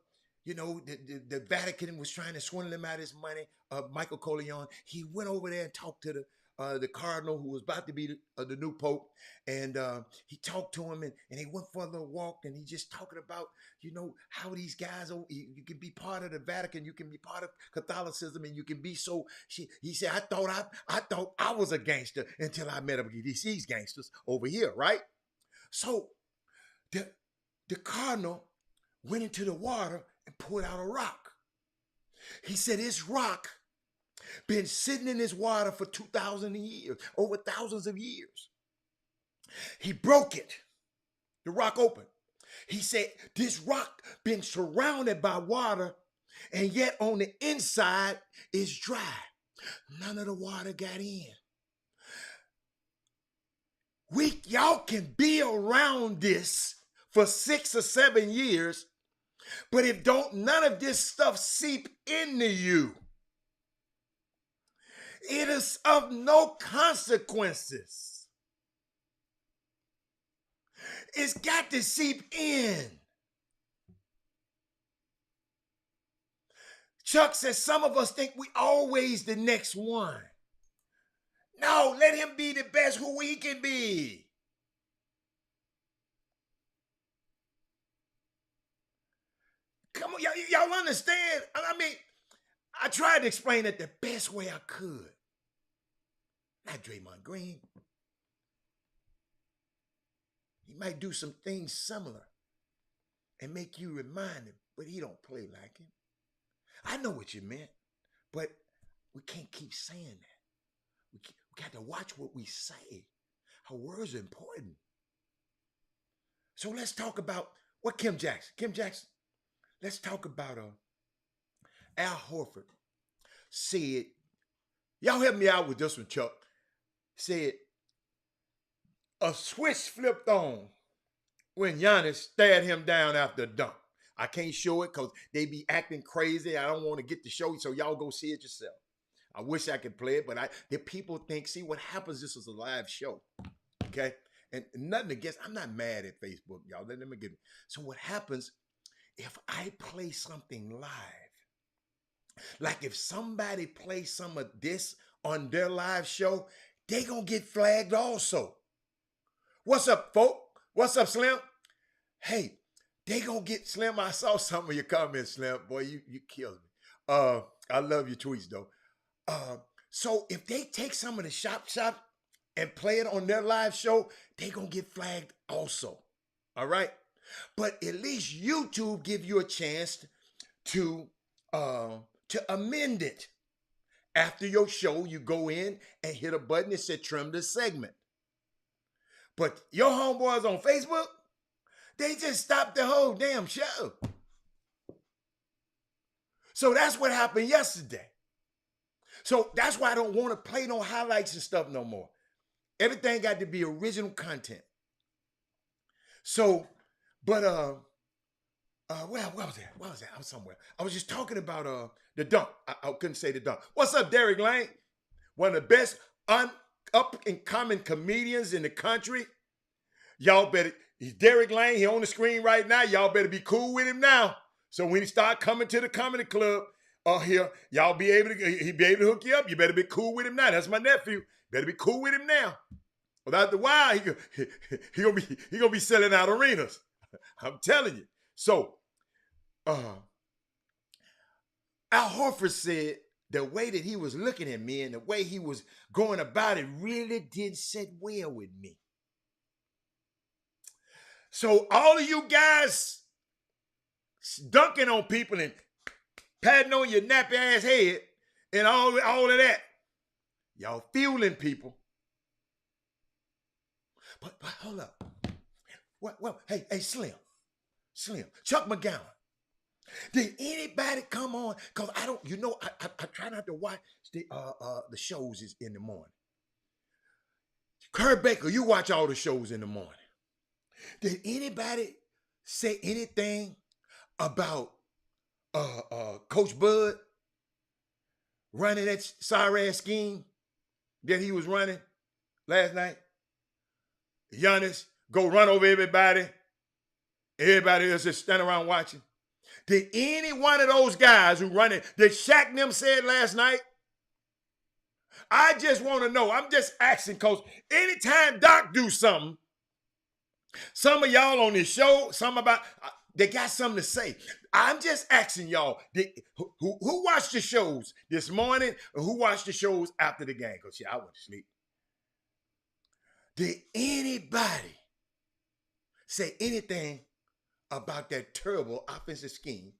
you know, the Vatican was trying to swindle him out of his money. Michael Corleone, he went over there and talked to the cardinal who was about to be the new pope, and he talked to him, and he went for a little walk, and he just talking about, you know, how these guys, you can be part of the Vatican, you can be part of Catholicism, and you can be so. He said, I thought I was a gangster until I met up with these gangsters over here, right? So the cardinal went into the water and pulled out a rock. He said, this rock been sitting in this water for 2,000 years, over thousands of years. He broke it. The rock opened. He said, this rock been surrounded by water, and yet on the inside is dry. None of the water got in. Y'all can be around this for 6 or 7 years, but if none of this stuff seep into you, it is of no consequences. It's got to seep in. Chuck says some of us think we always the next one. No, let him be the best who he can be. Come on, y'all understand? I mean, I tried to explain it the best way I could. Not Draymond Green. He might do some things similar and make you remind him, but he don't play like him. I know what you meant, but we can't keep saying that. We got to watch what we say. Our words are important. So let's talk about what Kim Jackson, let's talk about Al Horford said, y'all help me out with this one, Chuck. Said, a switch flipped on when Giannis stared him down after a dunk. I can't show it because they be acting crazy. I don't want to get the show, so y'all go see it yourself. I wish I could play it, but the people think, see what happens, this is a live show. Okay? And nothing against, I'm not mad at Facebook, y'all. Let me get it. So what happens if I play something live? Like if somebody plays some of this on their live show, they gonna get flagged also. What's up, folk? What's up, Slim? Hey, they gonna get Slim. I saw some of your comments, Slim. Boy, you killed me. I love your tweets though. So if they take some of the shop and play it on their live show, they gonna get flagged also. All right, but at least YouTube give you a chance to amend it. After your show, you go in and hit a button that said trim this segment. But your homeboys on Facebook, they just stopped the whole damn show. So that's what happened yesterday. So that's why I don't want to play no highlights and stuff no more. Everything got to be original content. So, but where was that? Where was that? I was somewhere. I was just talking about the dunk. I couldn't say the dunk. What's up, Derek Lane? One of the best up-and-coming comedians in the country. Y'all better, he's Derek Lane. He on the screen right now. Y'all better be cool with him now. So when he start coming to the comedy club here, y'all be able to, he be able to hook you up. You better be cool with him now. That's my nephew. Better be cool with him now. Without the while, he gonna be selling out arenas. I'm telling you. So, Al Horford said the way that he was looking at me and the way he was going about it really did sit well with me. So all of you guys dunking on people and patting on your nappy ass head and all of that, y'all fueling people. But hold up. Well, hey, Slim, Chuck McGowan. Did anybody come on? Because I don't, I try not to watch the shows is in the morning. Kurt Baker, you watch all the shows in the morning. Did anybody say anything about Coach Bud running that sorry ass scheme that he was running last night? Giannis go run over everybody. Everybody else just stand around watching. Did any one of those guys who run it, did Shaq and them said last night? I just want to know. I'm just asking because anytime Doc do something, some of y'all on this show, they got something to say. I'm just asking y'all, who watched the shows this morning or who watched the shows after the game? Because I went to sleep. Did anybody say anything about that terrible offensive scheme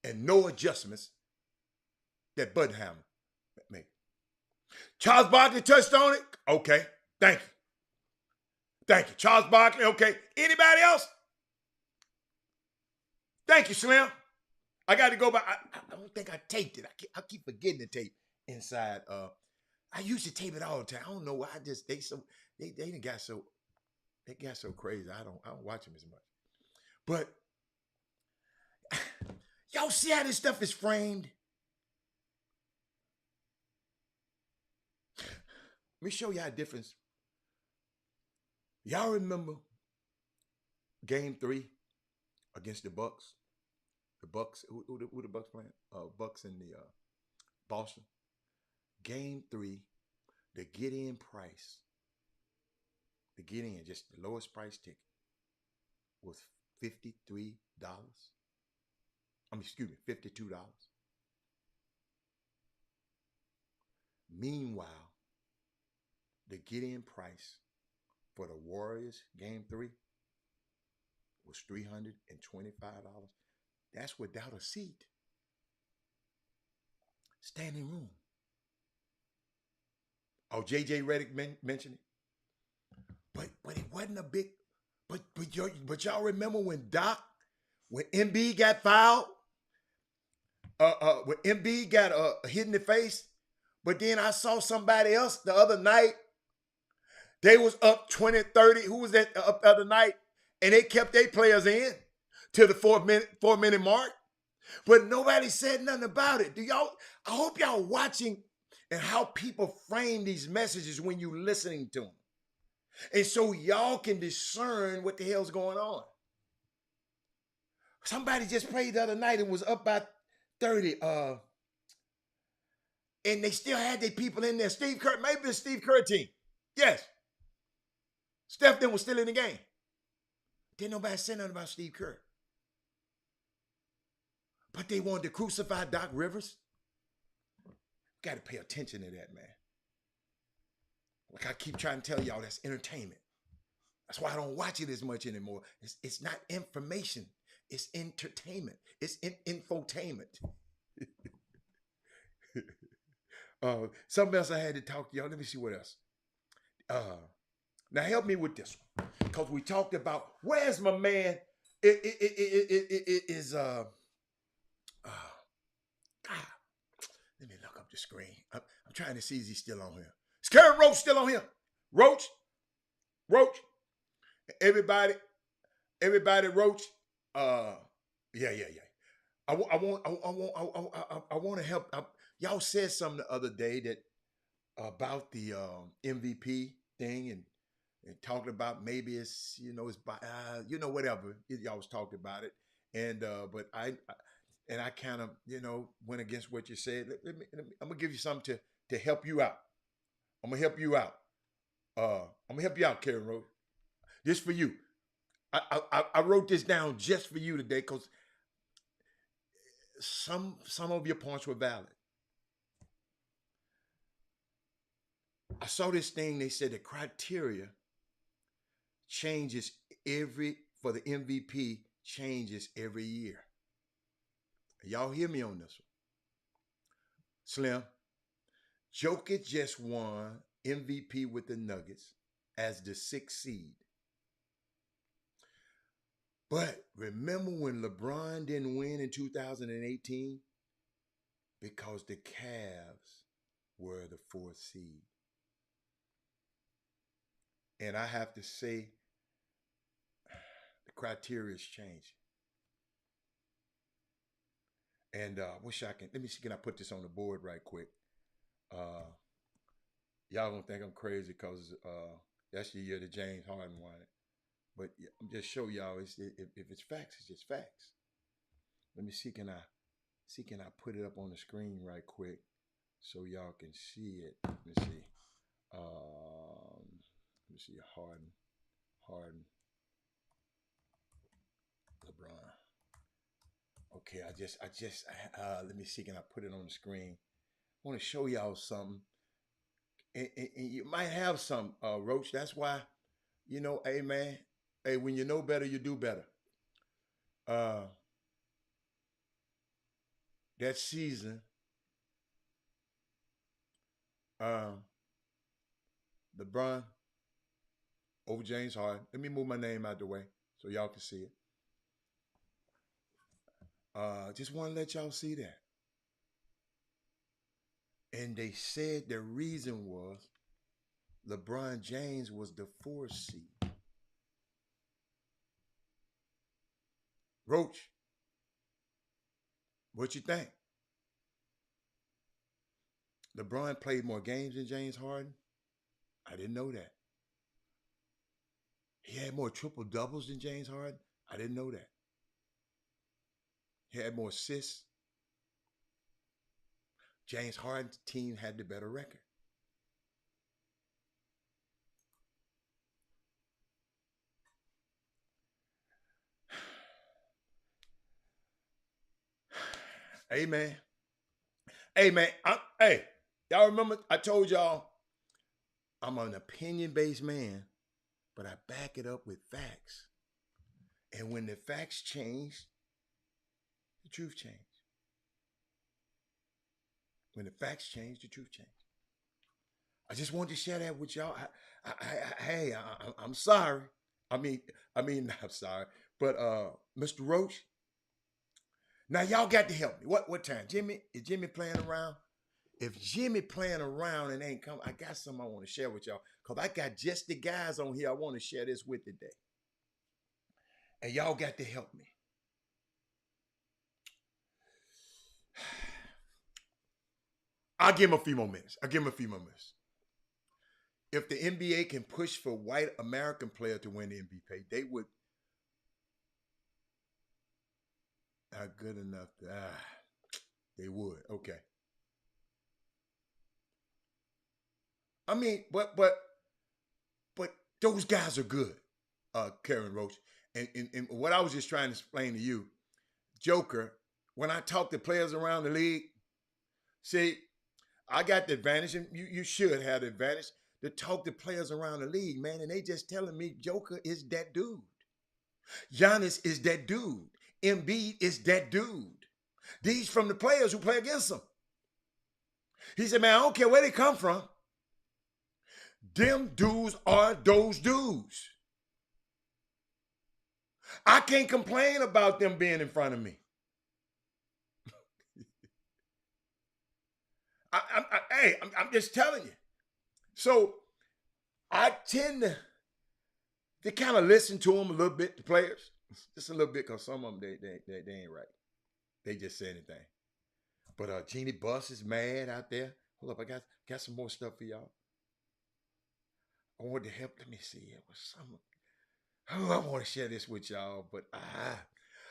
and no adjustments that Budhammer made? Charles Barkley touched on it? Okay, thank you. Charles Barkley, okay. Anybody else? Thank you, Slim. I got to go back. I don't think I taped it. I keep forgetting to tape inside. I used to tape it all the time. I don't know why. They got so crazy. I don't watch them as much. But y'all see how this stuff is framed? Let me show y'all a difference. Y'all remember Game 3 against the Bucks? The Bucks, who the Bucks playing? Bucks in the Boston. Game 3, the get-in price. The get-in, just the lowest price ticket, was $52. Meanwhile, the get-in price for the Warriors Game 3 was $325. That's without a seat. Standing room. Oh, J.J. Redick mentioned it. But it wasn't a big, but y'all remember when Embiid got fouled? When Embiid got hit in the face? But then I saw somebody else the other night. They was up 20-30. Who was that up the other night? and they kept their players in to the 4 minute mark, but nobody said nothing about it. I hope y'all watching and how people frame these messages when you listening to them. And so y'all can discern what the hell's going on. Somebody just played the other night and was up by 30. And they still had their people in there. Steve Kerr, maybe the Steve Kerr team. Yes. Steph then was still in the game. Didn't nobody say nothing about Steve Kerr. But they wanted to crucify Doc Rivers. Got to pay attention to that, man. Like I keep trying to tell y'all, that's entertainment. That's why I don't watch it as much anymore. It's not information. It's entertainment. It's infotainment. Something else I had to talk to y'all. Let me see what else. Now help me with this one, because we talked about where's my man? God, let me look up the screen. I'm trying to see is he still on here. Is Karen Roach still on here? Roach. Everybody, Roach. Yeah. I want to help. Y'all said something the other day that about the MVP thing and talking about maybe it's it's by whatever y'all was talking about it, and but I kind of went against what you said. Let me, I'm gonna give you something to help you out. I'm gonna help you out. Karen Roach. Just for you. I wrote this down just for you today because some of your points were valid. I saw this thing. They said the criteria changes for the MVP changes every year. Y'all hear me on this one. Slim, Jokic just won MVP with the Nuggets as the 6th seed. But remember when LeBron didn't win in 2018? Because the Cavs were the 4th seed. And I have to say, the criteria is changing. And let me see, can I put this on the board right quick? Y'all gonna think I'm crazy because that's the year that James Harden won it. But I'm just show y'all, if it's facts, it's just facts. Let me see, can I put it up on the screen right quick so y'all can see it? Let me see. Harden, LeBron. Okay, let me see, can I put it on the screen? I want to show y'all something. And you might have some, Roach. That's why, hey, man. Hey, when you know better, you do better. That season, LeBron over James Harden. Let me move my name out the way so y'all can see it. Just want to let y'all see that. And they said the reason was LeBron James was the 4th seed. Roach, what you think? LeBron played more games than James Harden? I didn't know that. He had more triple doubles than James Harden? I didn't know that. He had more assists. James Harden's team had the better record. Hey, man. Hey, y'all remember I told y'all I'm an opinion-based man, but I back it up with facts. And when the facts change, the truth change. When the facts change, the truth change. I just wanted to share that with y'all. I'm sorry. I'm sorry. But Mr. Roach, now y'all got to help me. What time? Is Jimmy playing around? If Jimmy playing around and ain't come, I got something I want to share with y'all. Because I got just the guys on here I want to share this with today. And y'all got to help me. I'll give him a few more minutes. If the NBA can push for white American player to win the MVP, they would. Not good enough. They would. Okay. I mean, but those guys are good, Karen Roach. And what I was just trying to explain to you, Joker, when I talk to players around the league, see, I got the advantage, and you should have the advantage to talk to players around the league, man. And they just telling me Joker is that dude. Giannis is that dude. Embiid is that dude. These from the players who play against him. He said, man, I don't care where they come from. Them dudes are those dudes. I can't complain about them being in front of me. I'm just telling you. So I tend to kind of listen to them a little bit, the players, just a little bit, because some of them they ain't right. They just say anything. But Jeannie Buss is mad out there. Hold up, I got some more stuff for y'all. I want to help. Let me see. It was some. Oh, I want to share this with y'all, but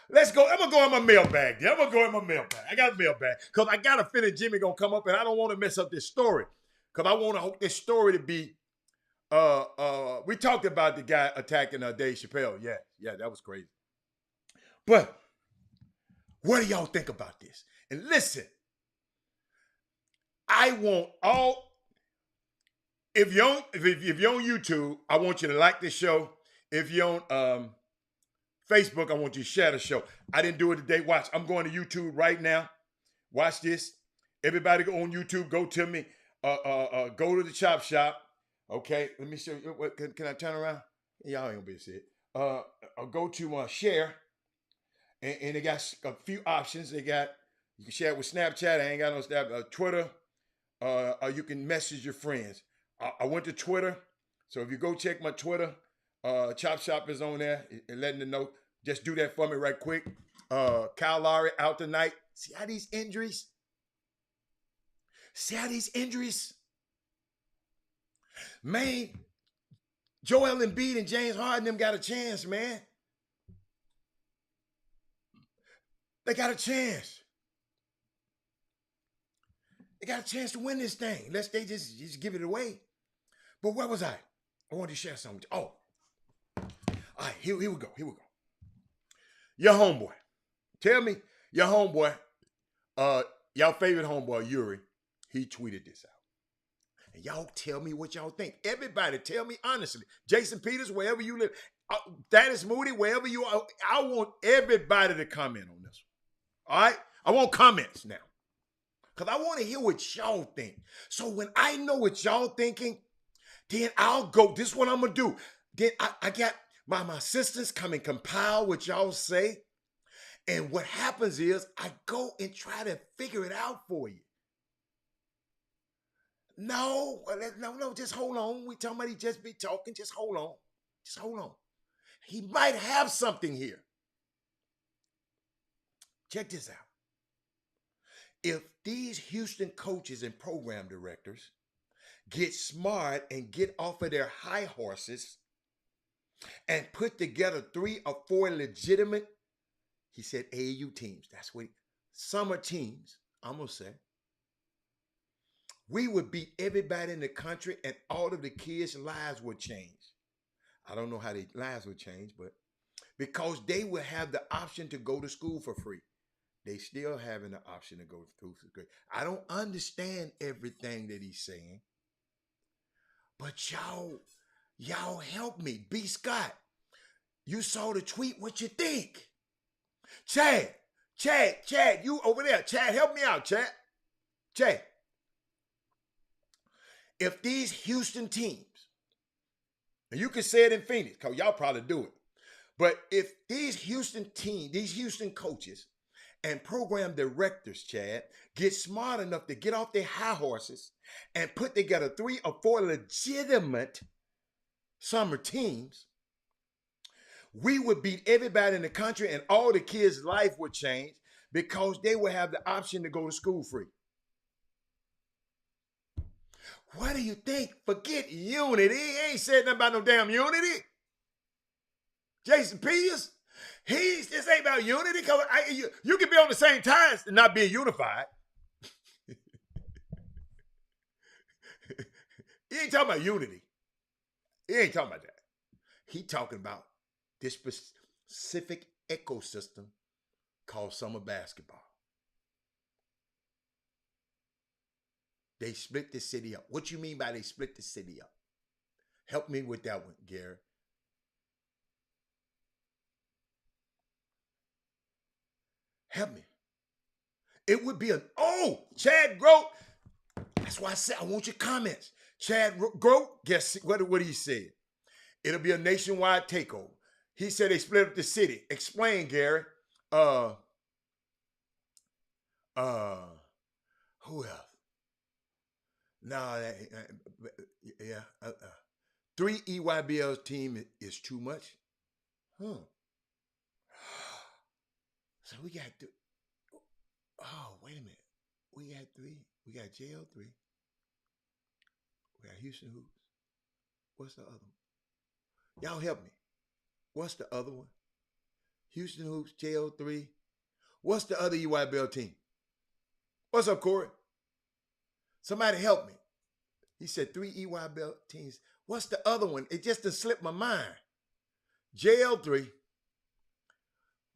let's go. I'm gonna go in my mailbag. I'm gonna go in my mailbag. I got a mailbag because I got a feeling Jimmy gonna come up, and I don't want to mess up this story because I want to hope this story to be. We talked about the guy attacking Dave Chappelle. Yeah, that was crazy. But what do y'all think about this? And listen, I want all. If you're on YouTube, I want you to like this show. If you're on Facebook, I want you to share the show. I didn't do it today. Watch, I'm going to YouTube right now. Watch this. Everybody go on YouTube. Go to me. Go to the Chop Shop. Okay, let me show you. What, can I turn around? Y'all ain't gonna be able to see it. I'll go to share, and they got a few options. They got, you can share it with Snapchat. I ain't got no Snap. Twitter. You can message your friends. I went to Twitter, so if you go check my Twitter, Chop Shop is on there and letting them know. Just do that for me right quick. Kyle Lowry out tonight. See how these injuries? Man, Joel Embiid and James Harden them got a chance, man. They got a chance. They got a chance to win this thing. Unless they just give it away. But where was I? I wanted to share something with you. Oh. All right, here we go. Your homeboy. Tell me, your homeboy, y'all favorite homeboy, Yuri, he tweeted this out. And y'all tell me what y'all think. Everybody tell me honestly. Jason Peters, wherever you live. Thaddeus Moody, wherever you are. I want everybody to comment on this one. All right? I want comments now. Because I want to hear what y'all think. So when I know what y'all thinking, then I'll go. This is what I'm going to do. Then I got my assistants come and compile what y'all say. And what happens is I go and try to figure it out for you. No, just hold on. We talking about he just be talking. Just hold on. He might have something here. Check this out. If these Houston coaches and program directors get smart and get off of their high horses and put together 3 or 4 legitimate, he said AAU teams. That's what summer teams, I'm going to say. We would beat everybody in the country and all of the kids' lives would change. I don't know how their lives would change, but because they would have the option to go to school for free. They still having the option to go through for free. I don't understand everything that he's saying, but y'all help me. B. Scott, you saw the tweet. What you think? Chad, you over there. Chad, help me out, Chad. If these Houston teams, and you can say it in Phoenix, because y'all probably do it, but if these Houston teams, these Houston coaches and program directors, Chad, get smart enough to get off their high horses and put together 3 or 4 legitimate summer teams, we would beat everybody in the country and all the kids' life would change because they would have the option to go to school free. What do you think? Forget unity. He ain't said nothing about no damn unity. Jason Peters, this ain't about unity. Cause you can be on the same ties and not be unified. He ain't talking about unity. He ain't talking about that. He talking about this specific ecosystem called summer basketball. They split the city up. What you mean by they split the city up? Help me with that one, Gary. Help me. It would be Chad Grote. That's why I said I want your comments. Chad Grote, guess what he said? It'll be a nationwide takeover. He said they split up the city. Explain, Gary. Who else? No, yeah. 3 EYBL's team is too much. So we got wait a minute. We got 3. We got JL3. We got Houston Hoops. What's the other one? Y'all help me. What's the other one? Houston Hoops, JL3. What's the other EYBL team? What's up, Corey? Somebody help me. He said 3 EYBL teams. What's the other one? It just done slipped my mind. JL3.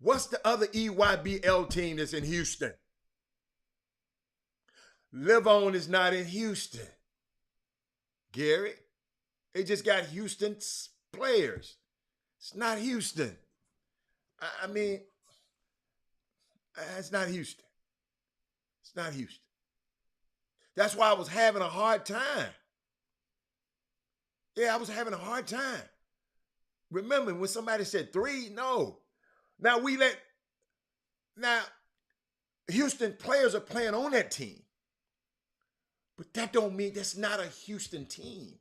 What's the other EYBL team that's in Houston? Live On is not in Houston. Gary, they just got Houston players. It's not Houston. I mean, it's not Houston. It's not Houston. That's why I was having a hard time. Yeah, I was having a hard time. Remember when somebody said 3? No. Now Houston players are playing on that team. But that don't mean that's not a Houston team.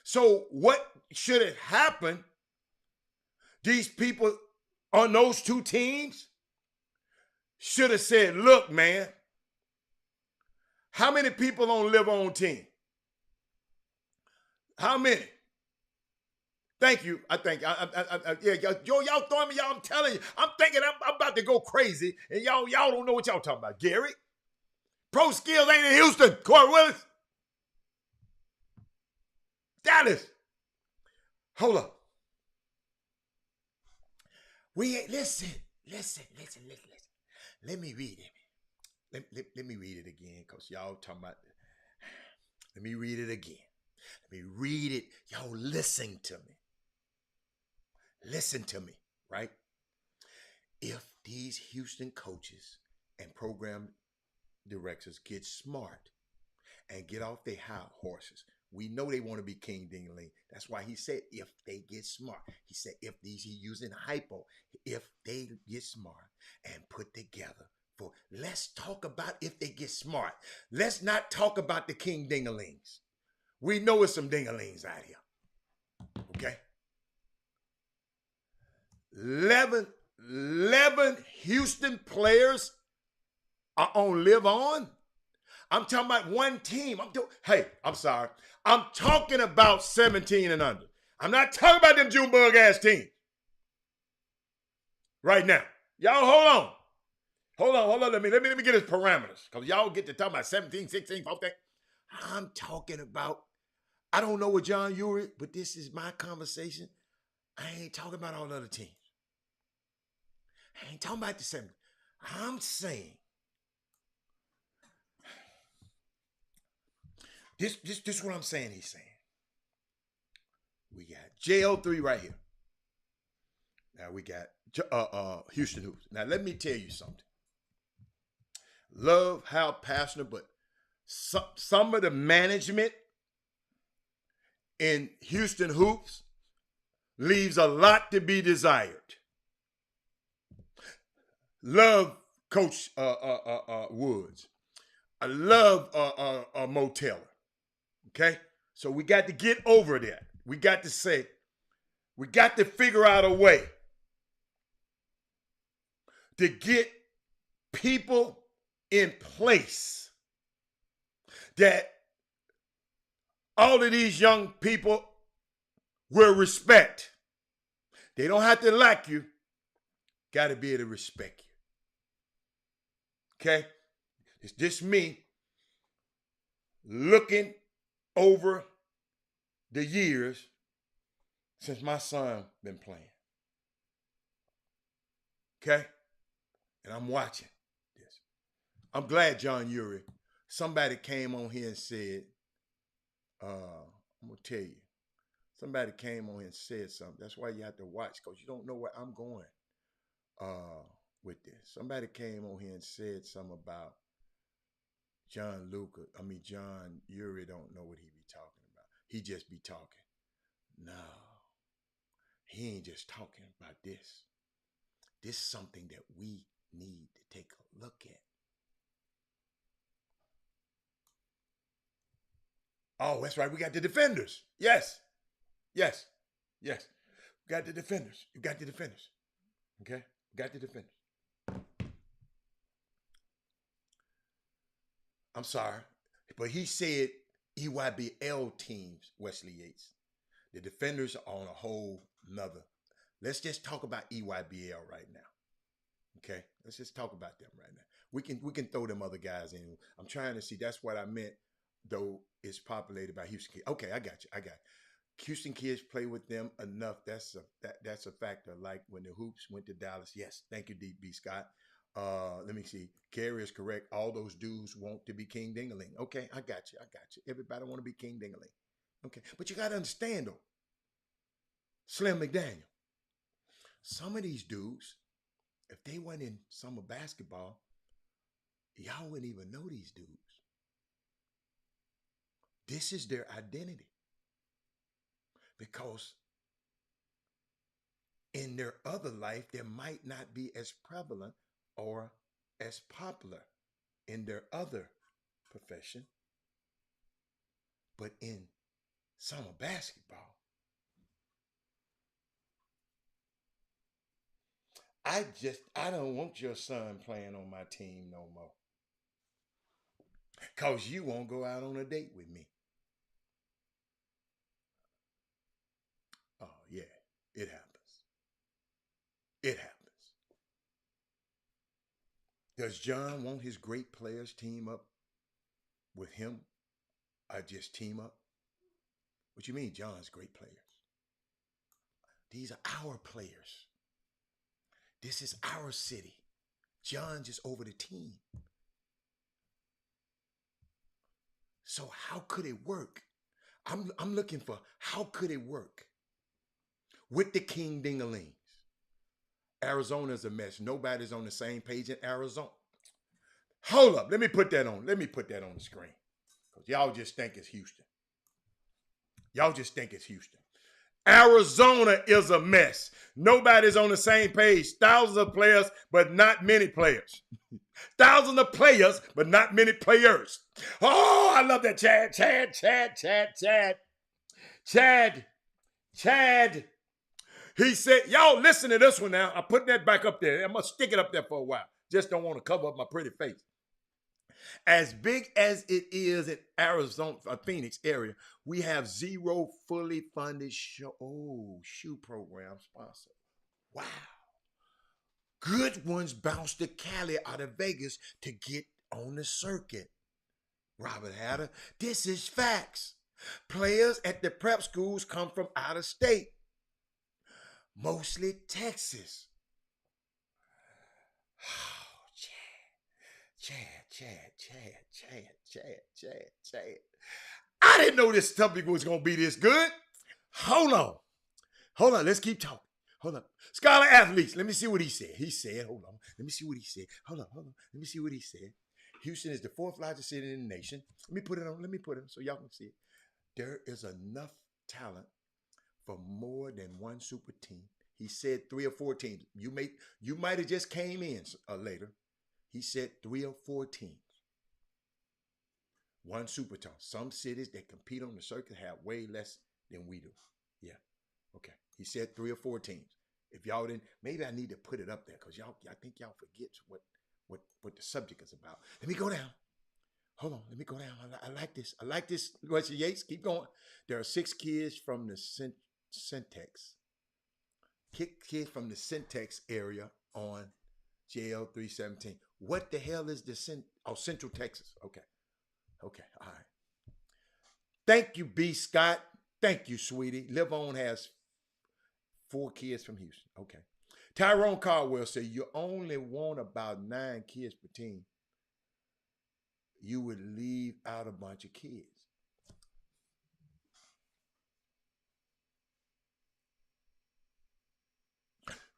So what should have happened? These people on those 2 teams should have said, look, man, how many people on Live On team? How many? Thank you. I think. Y'all throwing me. I'm telling you. I'm thinking I'm about to go crazy, and y'all don't know what y'all talking about. Gary, Pro Skills ain't in Houston. Corey Willis, Dallas. Hold up. Listen. Let me read it. Let me read it again, because y'all talking about. Let me read it again. Let me read it. Y'all listen to me. Listen to me, right? If these Houston coaches and program directors get smart and get off their high horses, we know they want to be King Ding-a-ling. That's why he said, if they get smart. He said, he using hypo, if they get smart and put together let's talk about if they get smart. Let's not talk about the King Ding-a-lings. We know it's some ding-a-lings out here. Okay? 11 Houston players are on Live On. I'm talking about one team. I'm sorry. I'm talking about 17 and under. I'm not talking about them Junebug ass teams. Right now. Y'all hold on. Let me get his parameters. Because y'all get to talk about 17, 16, 14. I'm talking about, I don't know what John Uri, but this is my conversation. I ain't talking about all other teams. I ain't talking about the 7. I'm saying this is what I'm saying he's saying. We got JL3 right here. Now we got Houston Hoops. Now let me tell you something. Love how passionate, but some of the management in Houston Hoops leaves a lot to be desired. Love Coach Woods. I love Mo Taylor. Okay? So we got to get over that. We got to say, We got to figure out a way to get people in place that all of these young people will respect. They don't have to like you. Got to be able to respect you. Okay? It's just me looking over the years since my son been playing. Okay? And I'm watching this. I'm glad, John Uri, somebody came on here and said, I'm going to tell you, somebody came on here and said something. That's why you have to watch, because you don't know where I'm going with this. Somebody came on here and said something about John Uri don't know what he be talking about. He just be talking. No, he ain't just talking about this. This is something that we need to take a look at. Oh, that's right. We got the defenders. Yes. We got the defenders. You got the defenders. Okay? We got the defenders. I'm sorry, but he said EYBL teams, Wesley Yates. The defenders are on a whole nother. Let's just talk about EYBL right now. Okay? Let's just talk about them right now. We can throw them other guys in. I'm trying to see. That's what I meant, though it's populated by Houston kids. Okay, I got you. Houston kids play with them enough. That's a factor. Like when the Hoops went to Dallas. Yes, thank you, D.B. Scott. Let me see. Carey is correct. All those dudes want to be King Dingaling. Okay, I got you. Everybody want to be King Dingaling. Okay, but you got to understand though, Slim McDaniel. Some of these dudes, if they weren't in summer basketball, y'all wouldn't even know these dudes. This is their identity. Because in their other life, they might not be as prevalent or as popular in their other profession. But in summer basketball, I don't want your son playing on my team no more. Because you won't go out on a date with me. Oh, yeah, it happens. It happens. Does John want his great players team up with him? Or just team up? What you mean, John's great players? These are our players. This is our city. John just over the team. So how could it work? I'm looking for how could it work with the King Dingalings? Arizona's a mess. Nobody's on the same page in Arizona. Hold up. Let me put that on the screen. Because y'all just think it's Houston. Arizona is a mess. Nobody's on the same page. Thousands of players, but not many players. Thousands of players, but not many players. Oh, I love that. Chad. He said, y'all listen to this one now. I'm putting that back up there. I'm going to stick it up there for a while. Just don't want to cover up my pretty face. As big as it is in Arizona, Phoenix area, we have 0 fully funded shoe program sponsor. Wow. Good ones bounce to Cali out of Vegas to get on the circuit. Robert Hatter, this is facts. Players at the prep schools come from out of state. Mostly Texas. Oh, Chad. I didn't know this topic was going to be this good. Hold on. Let's keep talking. Hold up. Scholar Athletes. Let me see what he said. Hold on. Let me see what he said. Hold on. Let me see what he said. Houston is the 4th largest city in the nation. Let me put it so y'all can see it. There is enough talent for more than one super team. He said 3 or 4 teams. You might have just came in later. He said 3 or 4 teams. One super team. Some cities that compete on the circuit have way less than we do. Yeah. Okay. He said 3 or 4 teams. If y'all didn't, maybe I need to put it up there because I think y'all forget what the subject is about. Let me go down. Hold on, let me go down. I like this. I like this. Wesley Yates, keep going. There are 6 kids from the Syntax. Kids from the Syntax area on JL 317. What the hell is the Central Texas? Okay. All right. Thank you, B. Scott. Thank you, sweetie. Live On has 4 kids from Houston. Okay. Tyrone Caldwell said you only want about 9 kids per team. You would leave out a bunch of kids.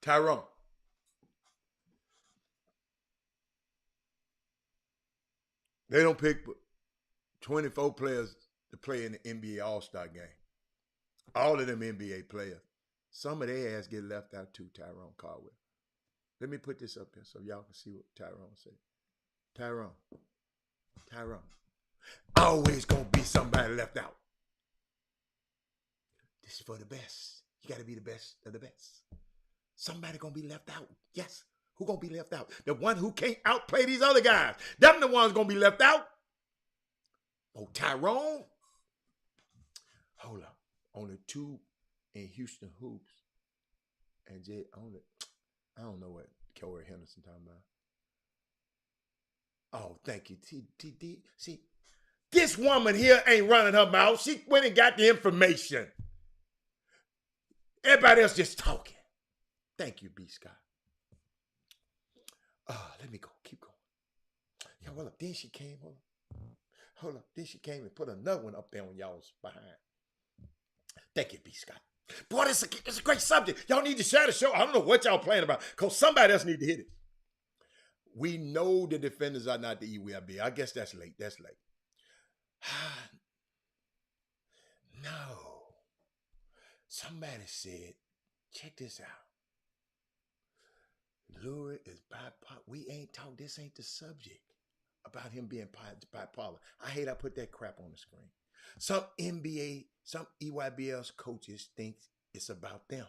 Tyrone. They don't pick 24 players to play in the NBA All-Star game. All of them NBA players. Some of their ass get left out too, Tyrone Caldwell. Let me put this up here so y'all can see what Tyrone said. Tyrone. Always gonna be somebody left out. This is for the best. You gotta be the best of the best. Somebody gonna be left out. Yes. Who gonna be left out? The one who can't outplay these other guys. Them the ones gonna be left out. Oh, Tyrone. Hold up. Only 2 in Houston hoops. And Jay only, I don't know what Corey Henderson talking about. Oh, thank you. TD. See, this woman here ain't running her mouth. She went and got the information. Everybody else just talking. Thank you, B. Scott. Let me go. Keep going. Yeah, hold up. Then she came. Hold up. Then she came and put another one up there on y'all's behind. Thank you, B. Scott. Boy, it's a great subject. Y'all need to share the show. I don't know what y'all playing about because somebody else need to hit it. We know the defenders are not the EYB. I guess that's late. No. Somebody said, check this out. Lurie is bipolar. We ain't talk. This ain't the subject about him being bipolar. I hate I put that crap on the screen. Some NBA, some EYBL's coaches think it's about them.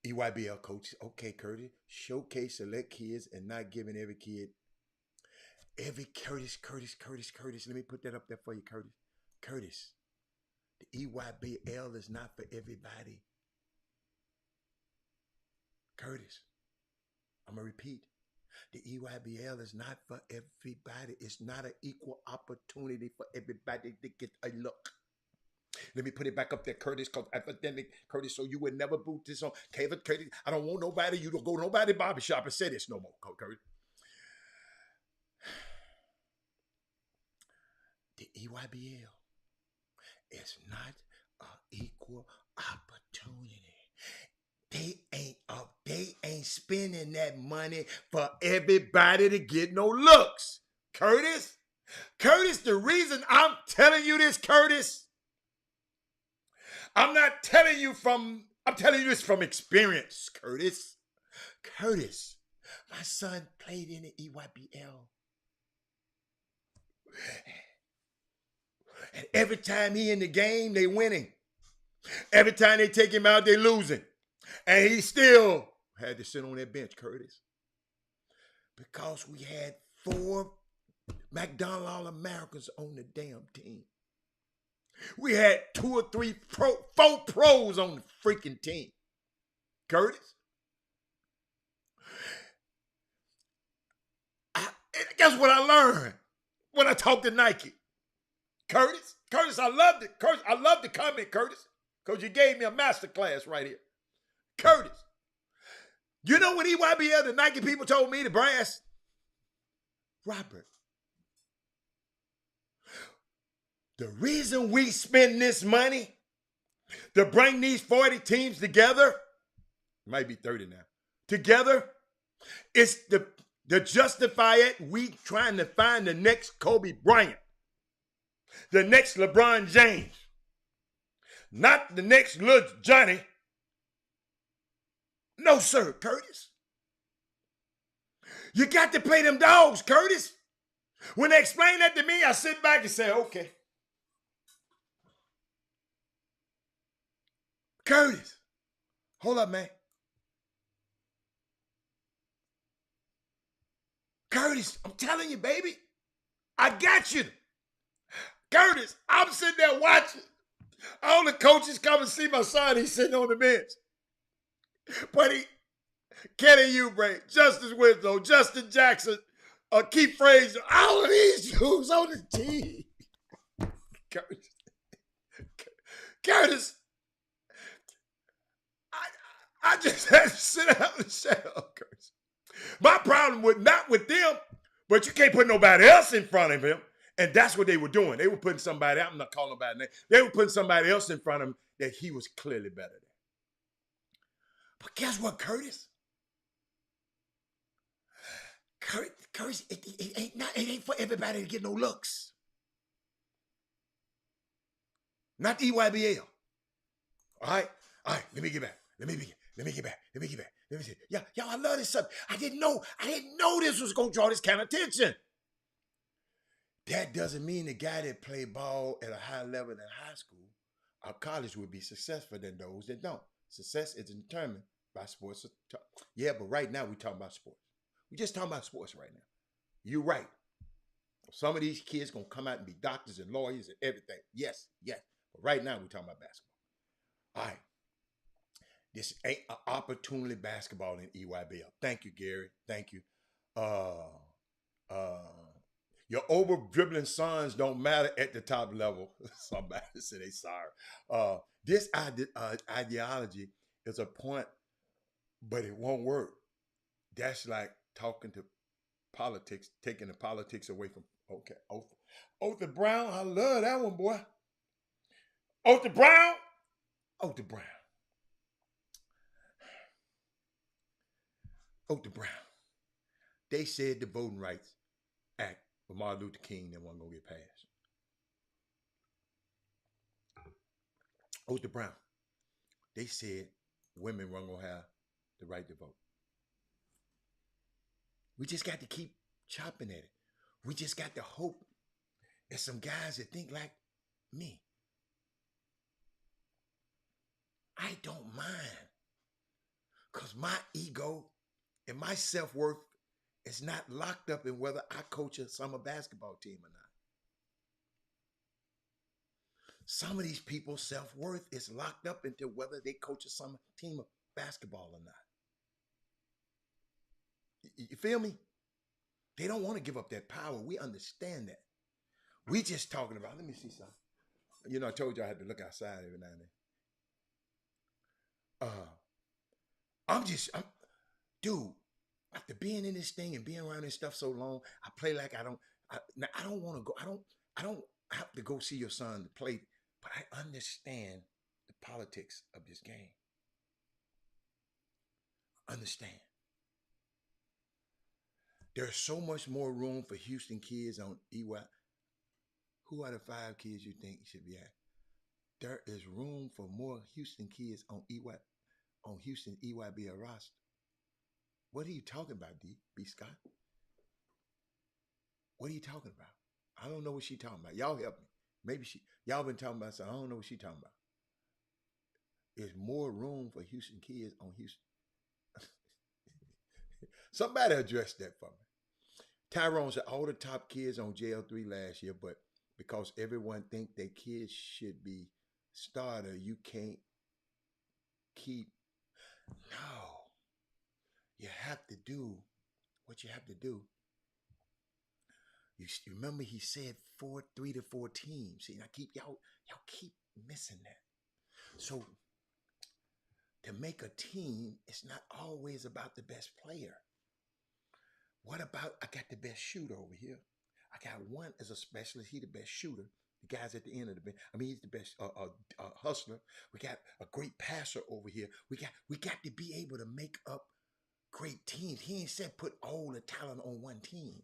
EYBL coaches, okay, Curtis, showcase select kids and not giving every kid, Curtis. Let me put that up there for you, Curtis. Curtis, the EYBL is not for everybody. Curtis, I'm going to repeat. The EYBL is not for everybody. It's not an equal opportunity for everybody to get a look. Let me put it back up there, Curtis, because evidently, Curtis, so you would never boot this on. Curtis, I don't want nobody, you don't go to nobody barbershop and say this no more, Curtis. The EYBL is not an equal opportunity. They ain't spending that money for everybody to get no looks. Curtis, the reason I'm telling you this, Curtis, I'm telling you this from experience, Curtis. Curtis, my son played in the EYBL. And every time he in the game, they winning. Every time they take him out, they losing. And he still had to sit on that bench, Curtis. Because we had 4 McDonald All-Americans on the damn team. We had 2 or 3 4 pros on the freaking team. Curtis. Guess what I learned when I talked to Nike? Curtis, I loved it. Curtis, I love the comment, Curtis, because you gave me a master class right here. Curtis, you know when EYBL, the Nike people told me, the brass, Robert, the reason we spend this money to bring these 40 teams together, it might be 30 now, together, is to justify it, we trying to find the next Kobe Bryant, the next LeBron James, not the next little Johnny. No, sir, Curtis. You got to play them dogs, Curtis. When they explain that to me, I sit back and say, okay. Curtis, hold up, man. Curtis, I'm telling you, baby, I got you. Curtis, I'm sitting there watching. All the coaches come and see my son. He's sitting on the bench. But Kenny Oubre, Justice Winslow, Justin Jackson, Keith Frazier, all of these dudes on the team. Curtis, I just had to sit out and shut up, Curtis. My problem was not with them, but you can't put nobody else in front of him. And that's what they were doing. They were putting somebody, I'm not calling nobody name. They were putting somebody else in front of him that he was clearly better than. But guess what, Curtis? Curtis, it ain't for everybody to get no looks. Not the EYBL. All right, let me get back. Let me see. Yeah, I love this subject. I didn't know this was gonna draw this kind of attention. That doesn't mean the guy that played ball at a high level in high school or college would be successful than those that don't. Success is determined by sports. Yeah, but right now we're talking about sports. We're just talking about sports right now. You're right. Some of these kids gonna come out and be doctors and lawyers and everything. Yes. But right now we're talking about basketball. All right. This ain't an opportunity basketball in EYBL. Thank you, Gary. Thank you. Your over dribbling sons don't matter at the top level. Somebody said they sorry. This ideology is a point, but it won't work. That's like talking to politics, taking the politics away from, okay. Otha Brown, I love that one, boy. Otha Brown. Otha Brown. They said the Voting Rights Act for Martin Luther King that wasn't going to get passed. Otha Brown. They said women weren't going to have the right to vote. We just got to keep chopping at it. We just got to hope there's some guys that think like me. I don't mind. Because my ego and my self-worth is not locked up in whether I coach a summer basketball team or not. Some of these people's self-worth is locked up into whether they coach a summer team of basketball or not. You feel me? They don't want to give up that power. We understand that. We just talking about, let me see something. You know, I told you I had to look outside every now and then. Dude, after being in this thing and being around this stuff so long, I play like I don't want to go. I don't have to go see your son to play, but I understand the politics of this game. Understand. There's so much more room for Houston kids on EY. Who are the 5 kids you think should be at? There is room for more Houston kids on Houston EYBL roster. What are you talking about, B. Scott? What are you talking about? I don't know what she's talking about. Y'all help me. Maybe y'all been talking about something. I don't know what she's talking about. There's more room for Houston kids on Houston. Somebody address that for me. Tyrone said all the top kids on JL3 last year, but because everyone think their kids should be starter, you can't keep. No. You have to do what you have to do. You remember he said 3 to 4 teams. See, y'all keep missing that. So to make a team, it's not always about the best player. What about, I got the best shooter over here. I got one as a specialist. He's the best shooter. The guy's at the end of the bench. I mean, he's the best hustler. We got a great passer over here. We got to be able to make up great teams. He ain't said put all the talent on one team.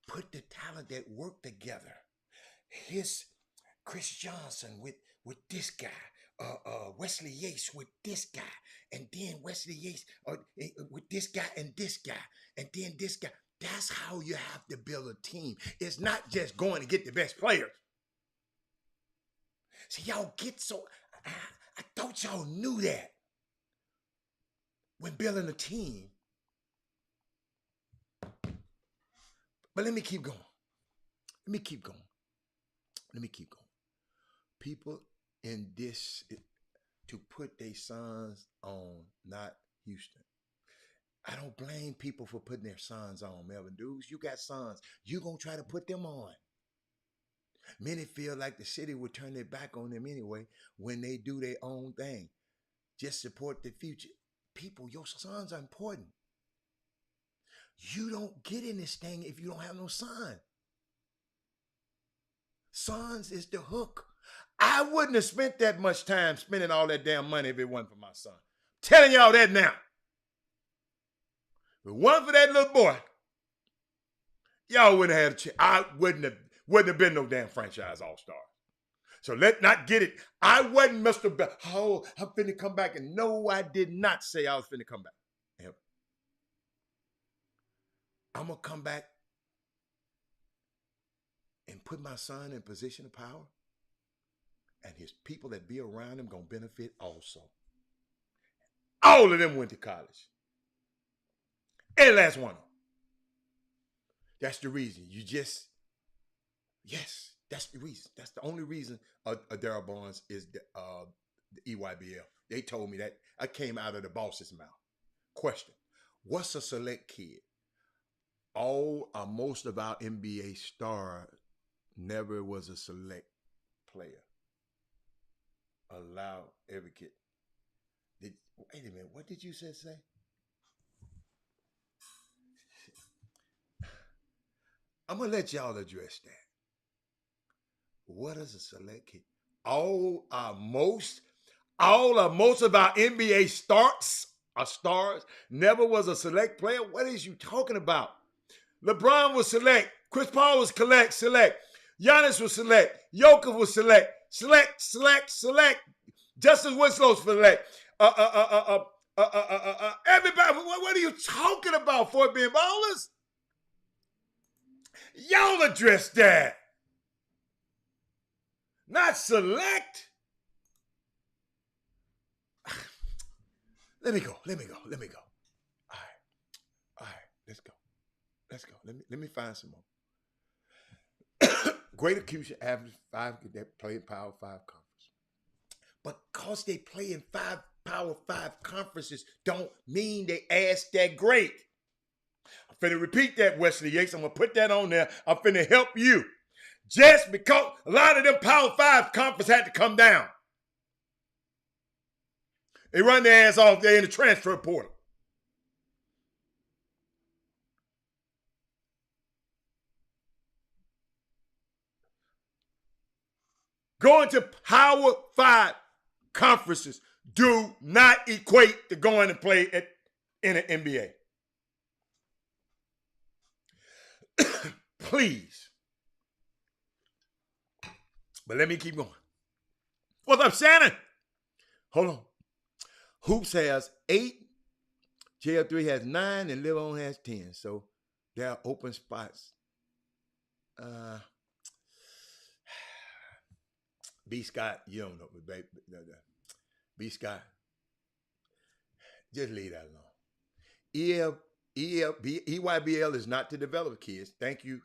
Put the talent that work together. His Chris Johnson with this guy. Wesley Yates with this guy, and then Wesley Yates with this guy, and then this guy. That's how you have to build a team. It's not just going to get the best players. See, y'all get so. I Don't y'all knew that when building a team? But let me keep going. Let me keep going. Let me keep going. People in this to put their sons on, not Houston. I don't blame people for putting their sons on, Melvin Dudes. You got sons. You gonna try to put them on. Many feel like the city will turn their back on them anyway when they do their own thing. Just support the future. People, your sons are important. You don't get in this thing if you don't have no son. Sons is the hook. I wouldn't have spent that much time spending all that damn money if it wasn't for my son. I'm telling y'all that now. If it wasn't for that little boy, y'all wouldn't have had a chance. I wouldn't have been no damn franchise all-star. So let's not get it. I wasn't Mr. Oh, I'm finna come back. And no, I did not say I was finna come back. Yep. I'm going to come back and put my son in position of power. And his people that be around him going to benefit also. All of them went to college. Every last one of them. That's the reason. Yes, that's the reason. That's the only reason Darryl Barnes is the EYBL. They told me that. I came out of the boss's mouth. Question: what's a select kid? Most of our NBA stars never was a select player. Allow every kid. Wait a minute. What did you say? I'm going to let y'all address that. What is a select kid? Most of our NBA stars never was a select player. What is you talking about? LeBron was select. Chris Paul was select. Giannis was select. Jokic was select. Select. Justin Winslow's select. Everybody, what are you talking about, Fort Bend Ballers? Y'all address that. Not select. Let me go. All right. Let's go. Let me find some more. Great Accusation average 5 that play in Power 5 conference. But because they play in 5 Power 5 conferences don't mean they ass that great. I'm finna repeat that, Wesley Yates. I'm gonna put that on there. I'm finna help you. Just because a lot of them Power 5 conferences had to come down. They run their ass off there in the transfer portal. Going to Power 5 conferences do not equate to going to play in an NBA. Please. But let me keep going. What's up, Shannon? Hold on. Hoops has 8, JL3 has 9, and Live On has 10. So there are open spots. B. Scott, you don't know, but baby, B. Scott, just leave that alone. EYBL is not to develop kids. Thank you.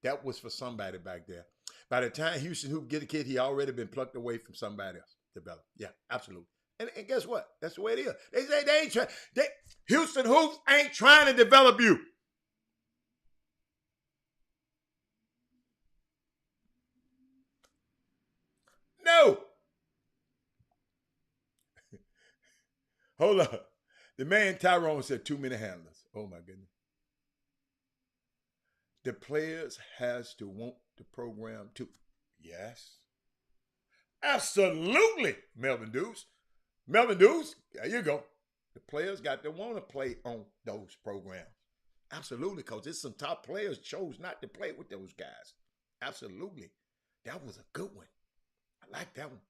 That was for somebody back there. By the time Houston Hoop get a kid, he already been plucked away from somebody else. Develop. Yeah, absolutely. And guess what? That's the way it is. They say they ain't trying. Houston Hoops ain't trying to develop you. No. Hold on. The man Tyrone said too many handlers. Oh my goodness. The players has to want the program too. Yes. Absolutely, Melvin Deuce. There you go. The players got to want to play on those programs. Absolutely, because there's some top players chose not to play with those guys. Absolutely. That was a good one. I like that one.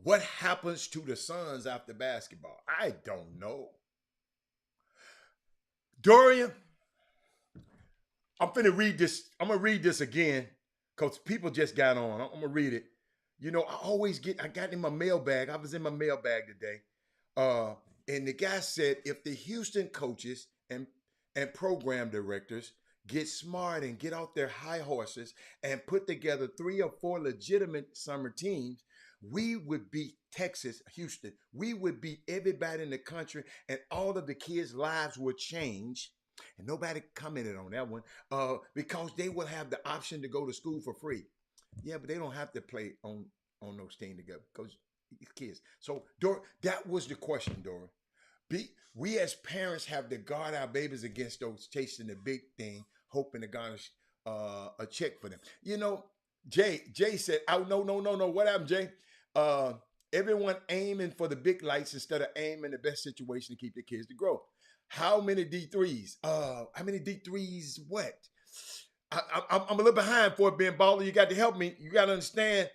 What happens to the Suns after basketball? I don't know. Dorian, I'm going to read this again because people just got on. I'm gonna read it. You know, I got in my mailbag. I was in my mailbag today. Uh, and the guy said if the Houston coaches and program directors get smart and get off their high horses and put together 3 or 4 legitimate summer teams, we would beat Texas, Houston. We would beat everybody in the country, and all of the kids' lives would change. And nobody commented on that one because they will have the option to go to school for free. Yeah, but they don't have to play on those teams together because kids. So that was the question, Dora. We as parents have to guard our babies against those chasing the big thing, hoping to garnish a check for them. You know, Jay said, "Oh no. What happened, Jay? Uh, everyone aiming for the big lights instead of aiming the best situation to keep the kids to grow. How many D3s? How many D3s? What? I'm a little behind for it being baller. You got to help me. You got to understand.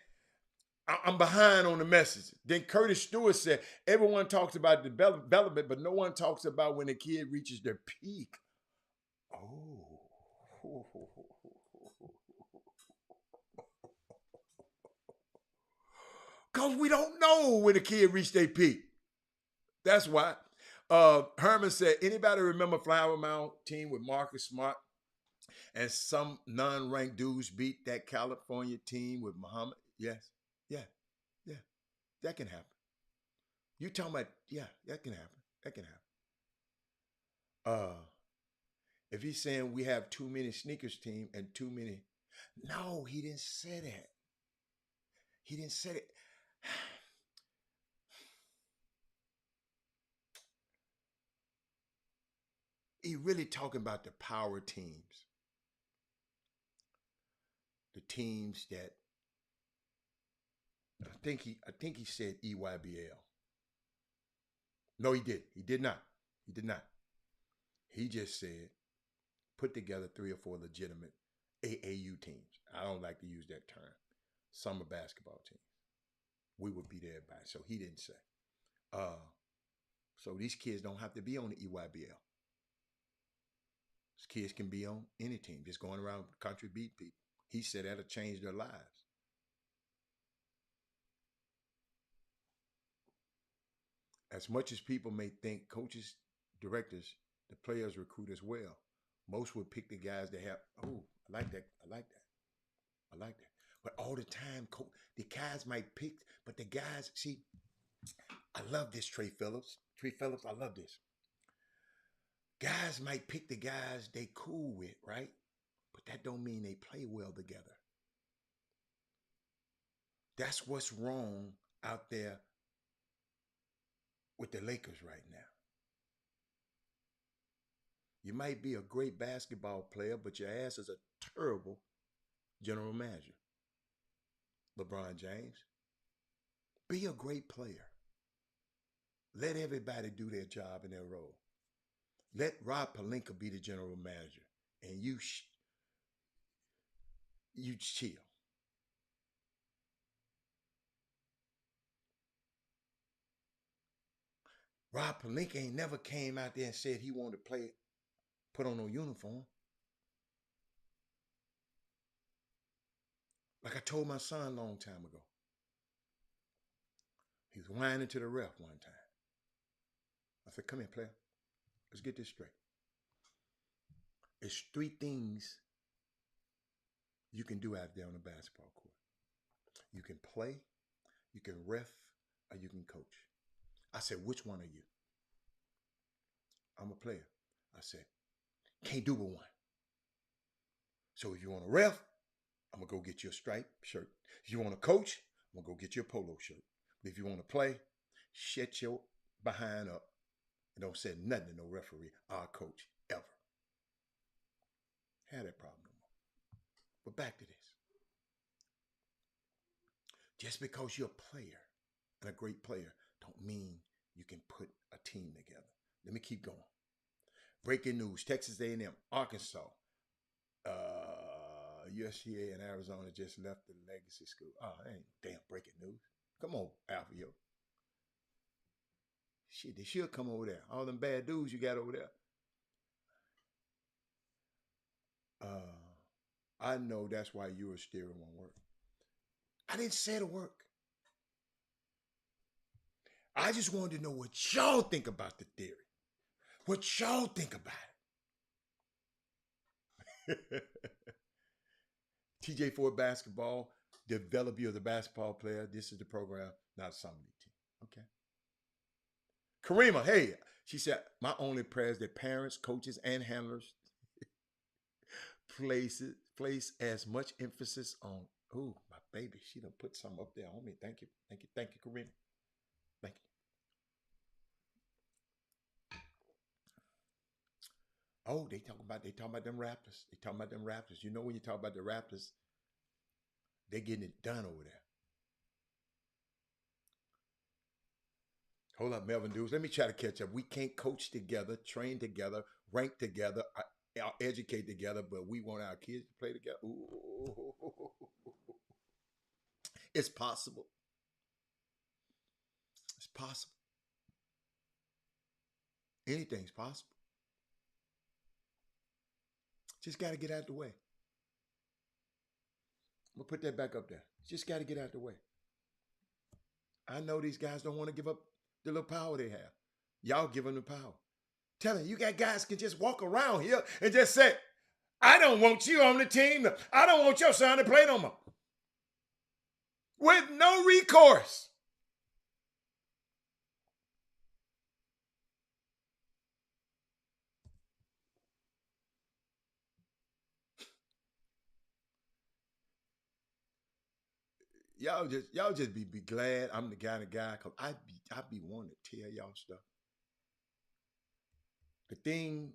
I'm behind on the message." Then Curtis Stewart said, "Everyone talks about development, but no one talks about when a kid reaches their peak." Oh. Because we don't know when a kid reached their peak. That's why. Herman said, "Anybody remember Flower Mound team with Marcus Smart and some non-ranked dudes beat that California team with Muhammad?" Yes. Yeah. Yeah. That can happen. You talking about, yeah, that can happen. That can happen. Uh, if he's saying we have too many sneakers team and too many, no, he didn't say that. He didn't say it. He really talking about the power teams, the teams that I think he said EYBL. No, he did. He did not. He did not. He just said put together 3 or 4 legitimate AAU teams. I don't like to use that term. Summer basketball teams. We would beat everybody. So he didn't say. Uh, so these kids don't have to be on the EYBL. These kids can be on any team, just going around the country beat people. He said that'll change their lives. As much as people may think coaches, directors, the players recruit as well, most would pick the guys that have, oh, I like that. I like that. I like that. But all the time, the guys might pick, but the guys, see, I love this, Trey Phillips. Trey Phillips, I love this. Guys might pick the guys they cool with, right? But that don't mean they play well together. That's what's wrong out there with the Lakers right now. You might be a great basketball player, but your ass is a terrible general manager. LeBron James, be a great player. Let everybody do their job and their role. Let Rob Pelinka be the general manager, and you chill. Rob Pelinka ain't never came out there and said he wanted to play, put on no uniform. Like I told my son a long time ago. He was whining to the ref one time. I said, "Come here, player. Let's get this straight. It's 3 things you can do out there on the basketball court. You can play, you can ref, or you can coach." I said, "Which one are you?" "I'm a player." I said, "Can't do but one. So if you want to ref, I'm going to go get you a striped shirt. If you want to coach, I'm going to go get you a polo shirt. But if you want to play, shut your behind up and don't say nothing to no referee or coach ever." Had that problem no more. But back to this. Just because you're a player and a great player don't mean you can put a team together. Let me keep going. Breaking news: Texas A&M, Arkansas, USCA, and Arizona just left the legacy school. Oh, that ain't damn breaking news. Come on, Alpha Yo. Shit, they should come over there. All them bad dudes you got over there. I know that's why your steering won't work. I didn't say it'll work. I just wanted to know what y'all think about the theory. What y'all think about it. TJ Ford Basketball, develop you as a basketball player. This is the program, not a summer league team. Okay. Karima, hey, she said, my only prayer is that parents, coaches, and handlers place as much emphasis on, oh, my baby, she done put something up there on me. Thank you. Thank you. Thank you, Karima. Thank you. Oh, they talking about them Raptors. They talking about them Raptors. You know when you talk about the Raptors, they getting it done over there. Hold up, Melvin Dudes. Let me try to catch up. We can't coach together, train together, rank together, educate together, but we want our kids to play together. Ooh. It's possible. It's possible. Anything's possible. Just got to get out of the way. I'm going to put that back up there. Just got to get out of the way. I know these guys don't want to give up the little power they have. Y'all give them the power. Tell them, you got guys can just walk around here and just say, I don't want you on the team. I don't want your son to play no more. With no recourse. Y'all just be glad I'm the guy because I be wanting to tell y'all stuff. The thing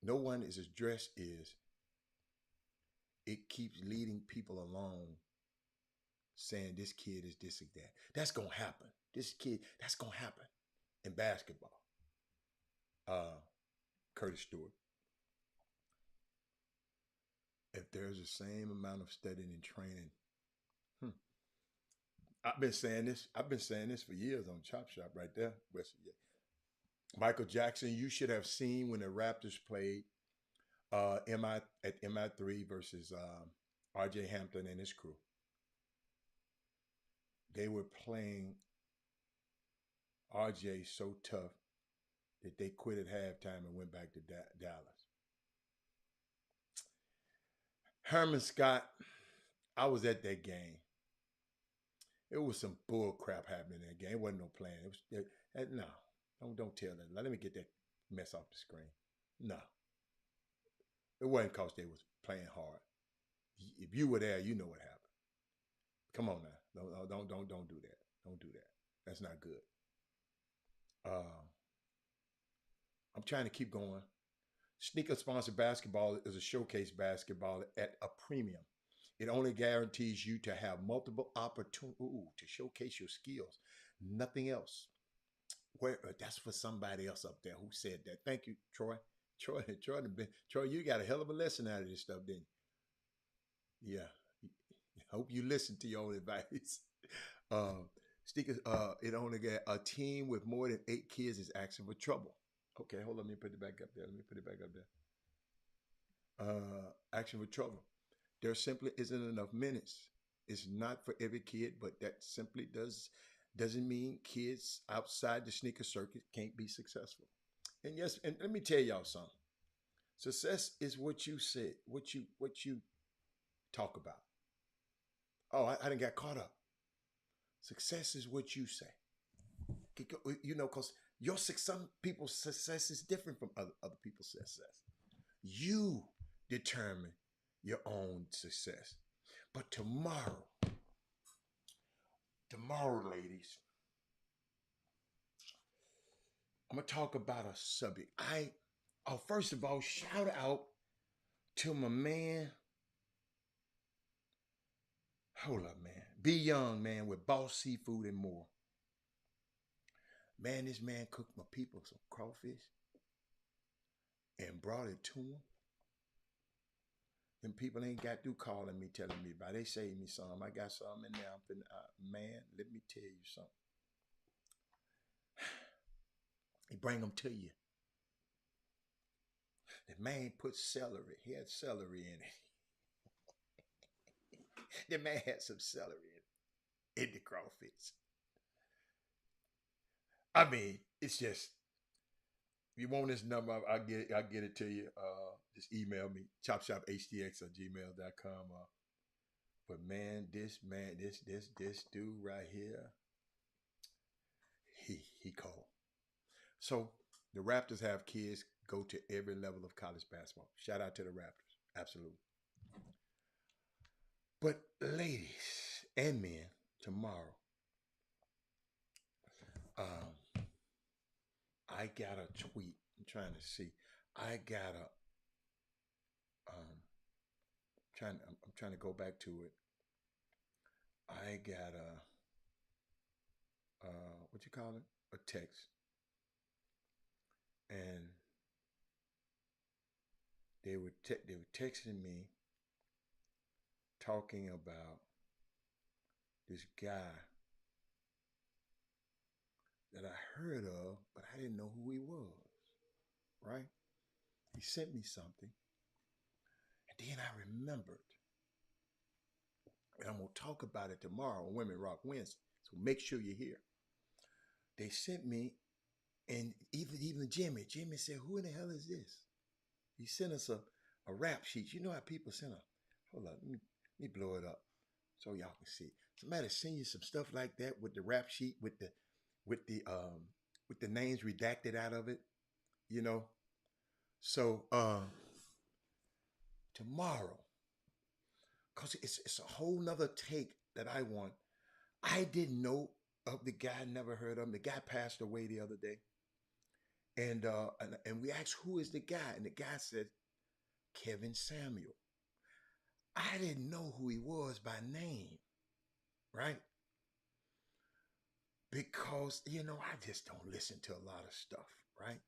no one is addressed is it keeps leading people along saying this kid is this and that. That's gonna happen. This kid, that's gonna happen in basketball. Curtis Stewart. If there's the same amount of studying and training, I've been saying this for years on Chop Shop right there. Michael Jackson, you should have seen when the Raptors played at MI3 versus RJ Hampton and his crew. They were playing RJ so tough that they quit at halftime and went back to Dallas. Herman Scott, I was at that game. It was some bull crap happening in that game. It wasn't no plan. No. Don't tell that. Let me get that mess off the screen. No. It wasn't because they was playing hard. If you were there, you know what happened. Come on now. Don't do that. Don't do that. That's not good. I'm trying to keep going. Sneaker sponsored basketball is a showcase basketball at a premium. It only guarantees you to have multiple opportunities to showcase your skills. Nothing else. That's for somebody else up there who said that. Thank you, Troy. Troy, you got a hell of a lesson out of this stuff, didn't you? Yeah. Hope you listen to your own advice. Sneakers, it only got a team with more than 8 kids is asking for trouble. Okay, hold on. Let me put it back up there. Action for trouble. There simply isn't enough minutes. It's not for every kid, but that simply doesn't mean kids outside the sneaker circuit can't be successful. And yes, and let me tell y'all something. Success is what you said, what you talk about. Oh, I didn't get caught up. Success is what you say. You know, because some people's success is different from other people's success. You determine your own success. But tomorrow, ladies, I'm going to talk about a subject. First of all, shout out to my man. Hold up, man. Be Young, man, with Boss Seafood and more. Man, this man cooked my people some crawfish and brought it to them. Them people ain't got to calling me, telling me about it. They saved me some. I got some in there. Man, let me tell you something. He bring them to you. The man put celery. He had celery in it. the man had some celery in the crawfish. I mean, it's just, if you want this number, I'll get it to you. Just email me, chopshophtx@gmail.com. But man, this dude right here, he cold. So the Raptors have kids go to every level of college basketball. Shout out to the Raptors. Absolutely. But ladies and men, tomorrow, I got a tweet. I'm trying to see. I got a I'm trying to go back to it. I got a what you call it? A text. And they were texting me talking about this guy that I heard of, but I didn't know who he was. Right? He sent me something. And then I remembered. And I'm going to talk about it tomorrow on Women Rock Wednesday. So make sure you're here. They sent me, and even Jimmy said, who in the hell is this? He sent us a rap sheet. You know how people send hold on, let me blow it up so y'all can see. Somebody send you some stuff like that with the rap sheet with the names redacted out of it, you know. So tomorrow, because it's a whole nother take that I want. I didn't know of the guy, never heard of him. The guy passed away the other day. And we asked, who is the guy? And the guy said, Kevin Samuel. I didn't know who he was by name, right? Because, I just don't listen to a lot of stuff, right?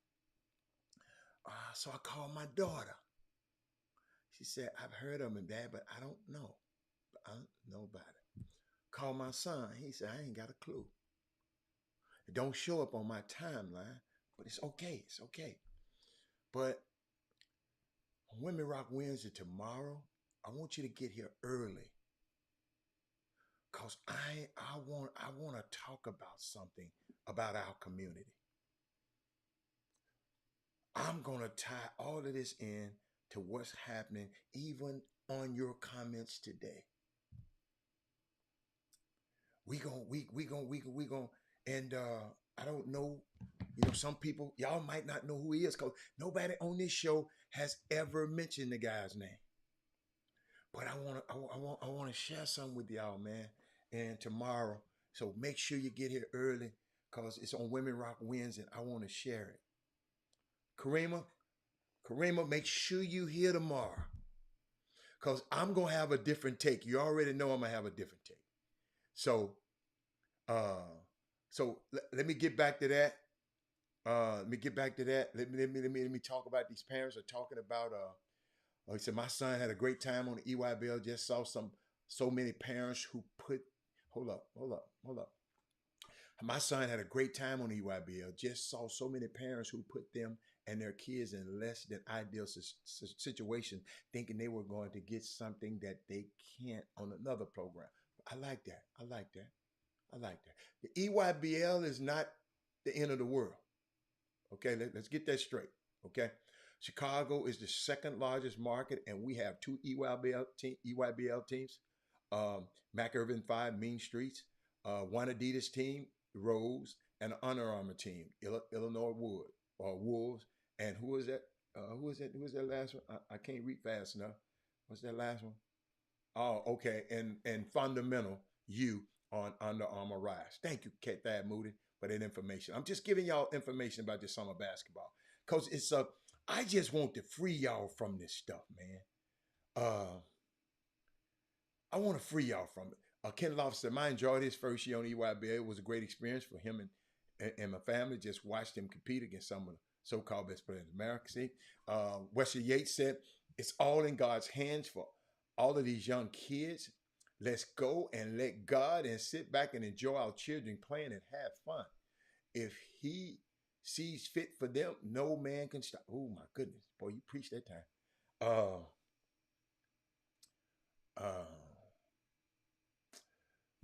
So I called my daughter. She said, I've heard of him, Dad, but I don't know. I don't know about it. Called my son. He said, I ain't got a clue. It don't show up on my timeline, but it's okay. It's okay. But on Women Rock Wednesday tomorrow, I want you to get here early. Because I want to talk about something about our community. I'm going to tie all of this in to what's happening even on your comments today. We gon' and I don't know, some people, y'all might not know who he is because nobody on this show has ever mentioned the guy's name. But I want to share something with y'all, man. And tomorrow, so make sure you get here early because it's on Women Rock Wednesday and I want to share it. Karima, make sure you here tomorrow because I'm going to have a different take. You already know I'm going to have a different take. So, let me get back to that. Let me talk about these parents are talking about, like I said, my son had a great time on the EYBL. Just saw so many parents who put, hold up. My son had a great time on the EYBL. Just saw so many parents who put them and their kids in less than ideal situation, thinking they were going to get something that they can't on another program. I like that. The EYBL is not the end of the world. Okay, let's get that straight. Okay, Chicago is the second largest market, and we have two EYBL teams. Mac Irvin 5 Mean Streets, one Adidas team, Rose, and an Under Armour team, Illinois Wolves. And who is that? Who is that last one? I can't read fast enough. What's that last one? Oh, okay. And Fundamental U on Under Armour Rise. Thank you, Kat Thad Moody, for that information. I'm just giving y'all information about this summer basketball because it's I just want to free y'all from this stuff, man. I want to free y'all from it. Ken Loftus said, I enjoyed his first year on EYBL. It was a great experience for him and my family. Just watched him compete against some of the so-called best players in America. See, Wesley Yates said, it's all in God's hands for all of these young kids. Let's go and let God and sit back and enjoy our children playing and have fun. If he sees fit for them, no man can stop. Oh my goodness, boy, you preach that time.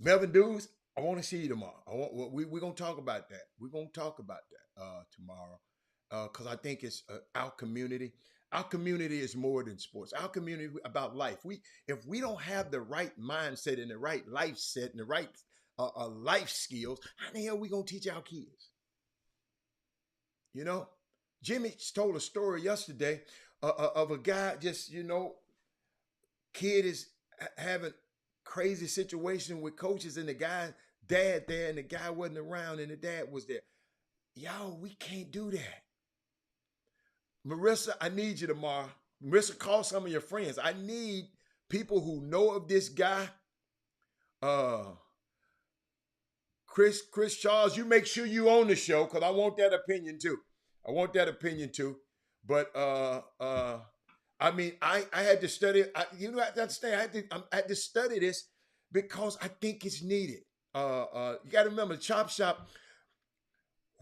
Melvin Dudes, I want to see you tomorrow. We're gonna talk about that. We're gonna talk about that tomorrow because I think it's our community. Our community is more than sports. Our community about life. If we don't have the right mindset and the right life set and the right life skills, how the hell we gonna teach our kids? You know, Jimmy told a story yesterday of a guy just kid is having crazy situation with coaches and the guy dad there and the guy wasn't around and the dad was there. Y'all, we can't do that. Marissa, I need you tomorrow. Marissa, call some of your friends. I need people who know of this guy. Chris Charles, you make sure you own the show because I want that opinion too. But I mean, I had to study. You have to understand. I had to study this because I think it's needed. You got to remember, the Chop Shop.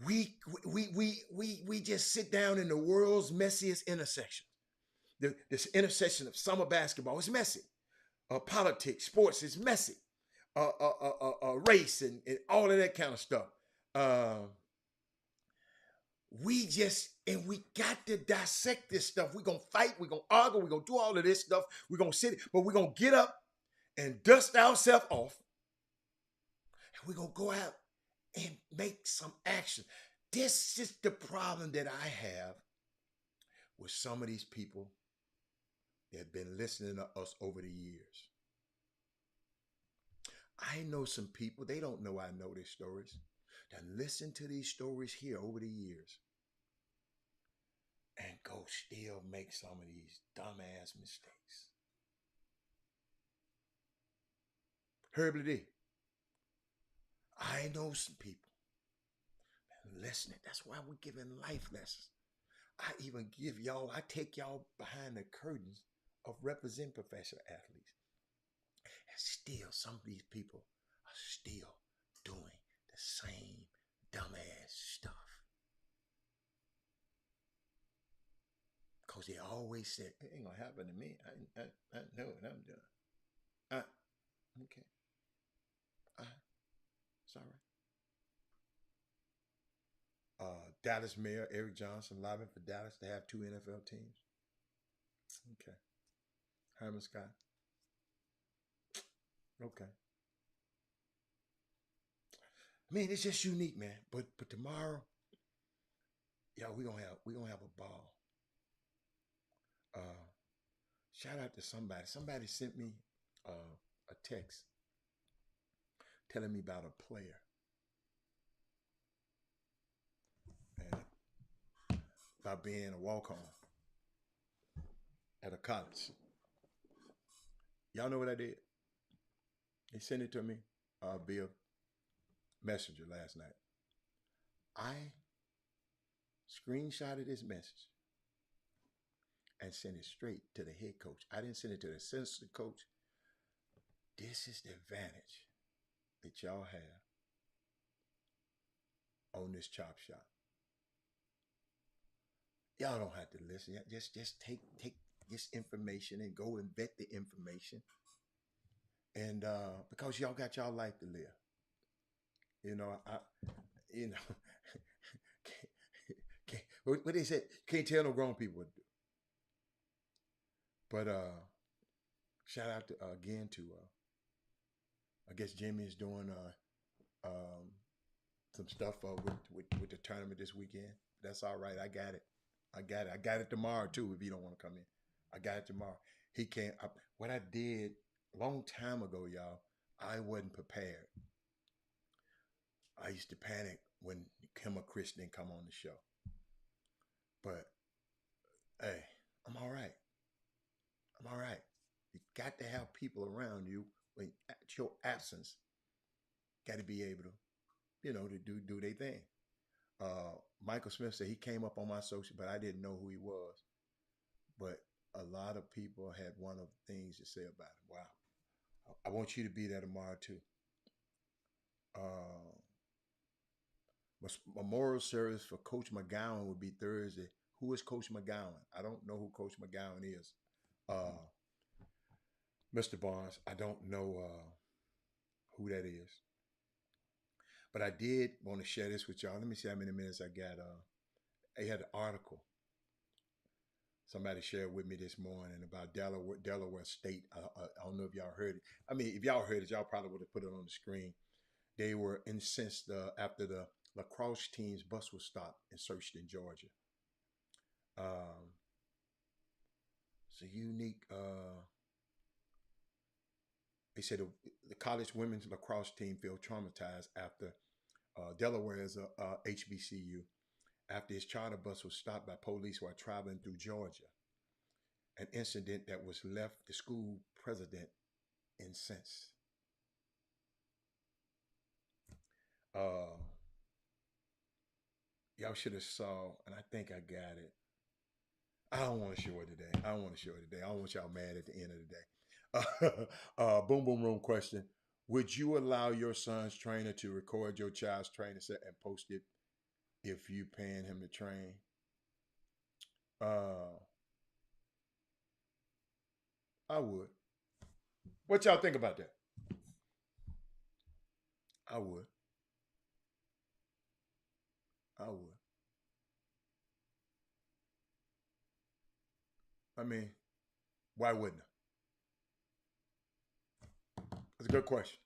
We just sit down in the world's messiest intersection. This intersection of summer basketball is messy. Politics, sports is messy. Race and all of that kind of stuff. We got to dissect this stuff. We're going to fight. We're going to argue. We're going to do all of this stuff. We're going to sit, but we're going to get up and dust ourselves off. And we're going to go out and make some action. This is the problem that I have with some of these people that have been listening to us over the years. I know some people, they don't know I know their stories, that listen to these stories here over the years and go still make some of these dumbass mistakes. Herbie D. I know some people listening. That's why we're giving life lessons. I even I take y'all behind the curtains of representing professional athletes. And still, some of these people are still doing the same dumbass stuff. Because they always said, it ain't going to happen to me. I know what I'm doing. Okay. Sorry. Dallas Mayor Eric Johnson lobbying for Dallas to have 2 NFL teams. Okay. Herman Scott. Okay. I mean, it's just unique, man. But tomorrow, we're gonna have a ball. Shout out to somebody. Somebody sent me a text telling me about a player. And about being a walk-on at a college. Y'all know what I did? They sent it to me via Messenger last night. I screenshotted his message and sent it straight to the head coach. I didn't send it to the assistant coach. This is the advantage that y'all have on this Chop Shop. Y'all don't have to listen. Just take this information and go and vet the information. And because y'all got y'all life to live. What they said, can't tell no grown people what to do. But shout out to again to I guess Jimmy is doing some stuff with the tournament this weekend. That's all right. I got it. I got it tomorrow too. If you don't want to come in, I got it tomorrow. He can't. What I did a long time ago, y'all, I wasn't prepared. I used to panic when Kim or Chris didn't come on the show. But hey, I'm all right. I'm all right. You got to have people around you when at your absence. Got to be able to, to do their thing. Michael Smith said he came up on my social, but I didn't know who he was. But a lot of people had one of the things to say about him. Wow. I want you to be there tomorrow too. Memorial service for Coach McGowan would be Thursday. Who is Coach McGowan? I don't know who Coach McGowan is. Mr. Barnes, I don't know who that is. But I did want to share this with y'all. Let me see how many minutes I got. I had an article somebody shared with me this morning about Delaware State. I don't know if y'all heard it. I mean, if y'all heard it, y'all probably would have put it on the screen. They were incensed after the lacrosse team's bus was stopped and searched in Georgia. It's a unique. They said the college women's lacrosse team feel traumatized after Delaware's HBCU after his charter bus was stopped by police while traveling through Georgia. An incident that was left the school president incensed. Y'all should have saw, and I think I got it. I don't want to show it today. I don't want y'all mad at the end of the day. Boom boom room question. Would you allow your son's trainer to record your child's training set and post it if you paying him to train? I would. What y'all think about that? I would. I mean, why wouldn't I? That's a good question.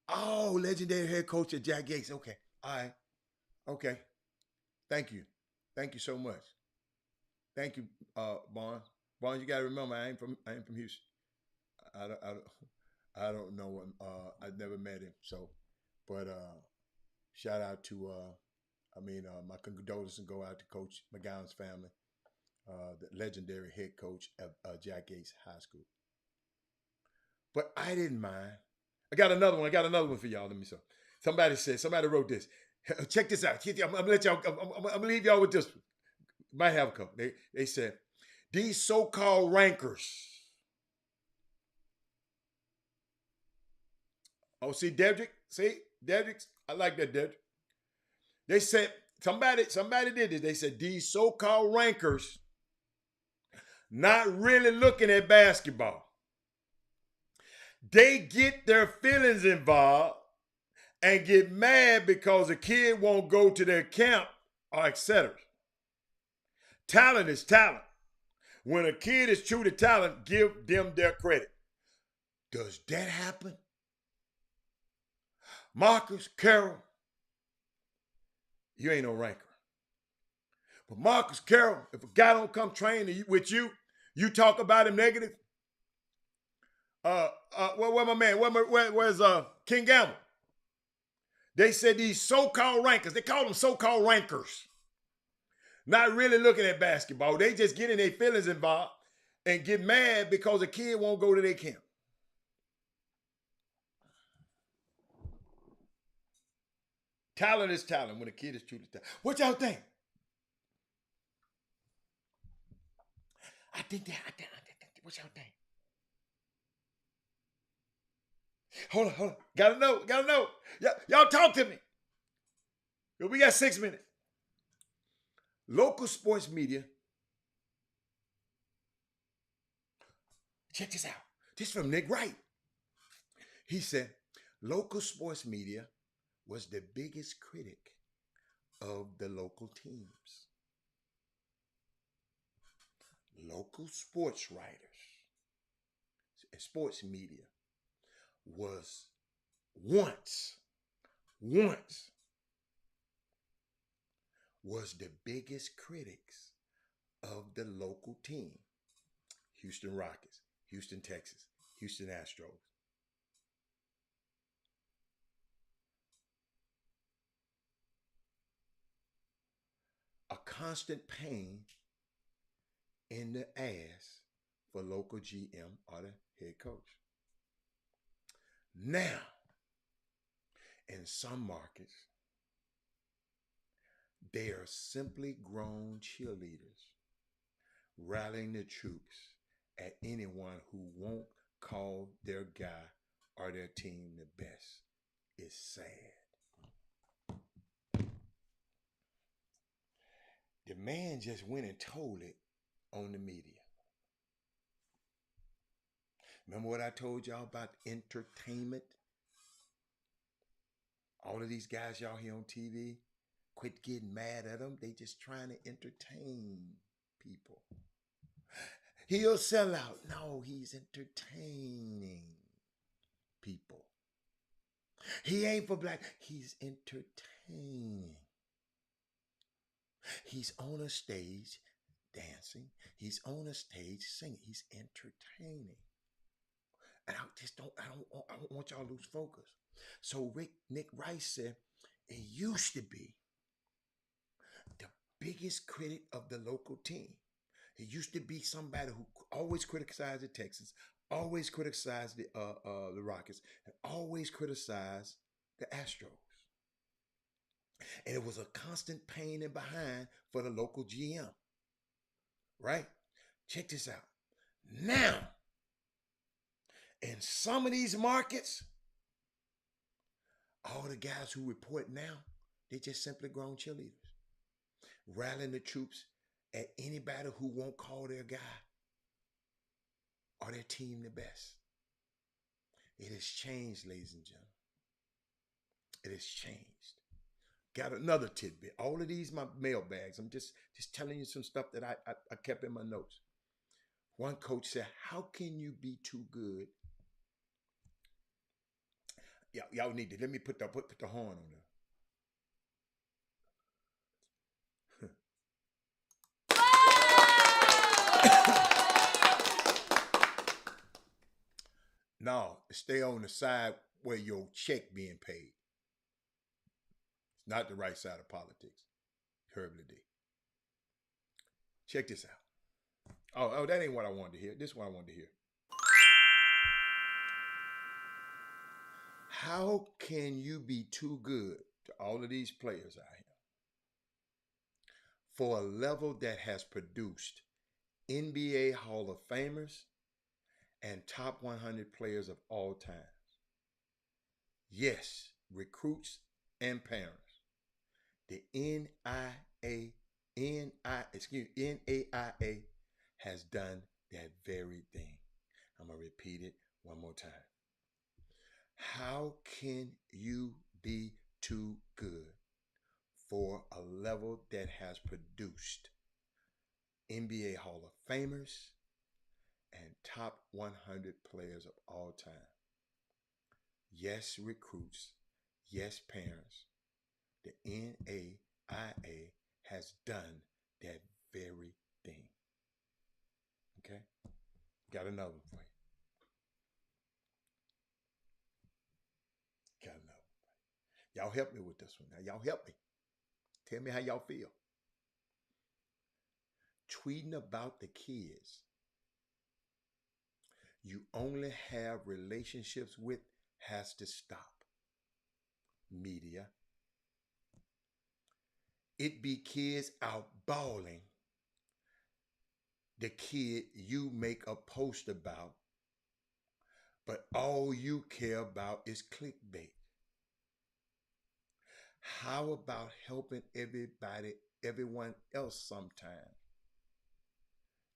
Oh, legendary head coach at Jack Gates. Okay. All right. Okay. Thank you. Thank you so much. Thank you, Barnes. Barnes, you gotta remember, I ain't from Houston. I don't know him. I've never met him. So, but shout out to my condolences go out to Coach McGowan's family, the legendary head coach of Jack Gates High School. But I didn't mind. I got another one for y'all. Let me see. Somebody wrote this. Check this out. I'm gonna leave y'all with this. Might have a couple. They said, these so-called rankers. Oh, see, Dedrick? See? Dedrick? I like that, Dedrick. They said, somebody did this. They said, these so-called rankers not really looking at basketball. They get their feelings involved and get mad because a kid won't go to their camp or etc. Talent is talent. When a kid is true to talent, give them their credit. Does that happen? Marcus Carroll, you ain't no ranker. But Marcus Carroll, if a guy don't come train with you, you talk about him negative. Where my man? Where's King Gamble? They said these so-called rankers, they call them so-called rankers, not really looking at basketball. They just getting their feelings involved and get mad because a kid won't go to their camp. Talent is talent when a kid is true to talent. What y'all think? I think. What y'all think? Hold on. Gotta know. Y'all talk to me. We got 6 minutes. Local sports media. Check this out. This from Nick Wright. He said, local sports media was the biggest critic of the local teams. Local sports writers and sports media was once was the biggest critics of the local team. Houston Rockets, Houston Texans, Houston Astros. A constant pain in the ass for local GM or the head coach. Now, in some markets, they are simply grown cheerleaders rallying the troops at anyone who won't call their guy or their team the best. It's sad. The man just went and told it on the media. Remember what I told y'all about entertainment All of these guys y'all hear on TV, quit getting mad at them. They just trying to entertain people. He'll sell out. No, he's entertaining people. He ain't for black. He's entertaining. He's on a stage dancing. He's on a stage singing. He's entertaining. And I don't want y'all to lose focus. So Nick Rice said, it used to be the biggest critic of the local team. It used to be somebody who always criticized the Texans, always criticized the Rockets, and always criticized the Astros. And it was a constant pain in behind for the local GM. Right? Check this out. Now, in some of these markets, all the guys who report now, they just simply grown cheerleaders, rallying the troops at anybody who won't call their guy or their team the best. It has changed, ladies and gentlemen. It has changed. Got another tidbit. All of these my mailbags. I'm just telling you some stuff that I kept in my notes. One coach said, "How can you be too good?" Y'all need to let me put the horn on there. No, stay on the side where your check being paid. It's not the right side of politics. Herbert D. Check this out. Oh, that ain't what I wanted to hear. This is what I wanted to hear. How can you be too good to all of these players out here for a level that has produced NBA Hall of Famers and top 100 players of all time? Yes, recruits and parents. The NAIA has done that very thing. I'm going to repeat it one more time. How can you be too good for a level that has produced NBA Hall of Famers and top 100 players of all time? Yes, recruits. Yes, parents. The NAIA has done that very thing. Okay? Got another one for you. Got another one for you. Y'all help me with this one. Now, y'all help me. Tell me how y'all feel. Tweeting about the kids you only have relationships with has to stop. Media. It be kids out balling the kid you make a post about, but all you care about is clickbait. How about helping everyone else sometime?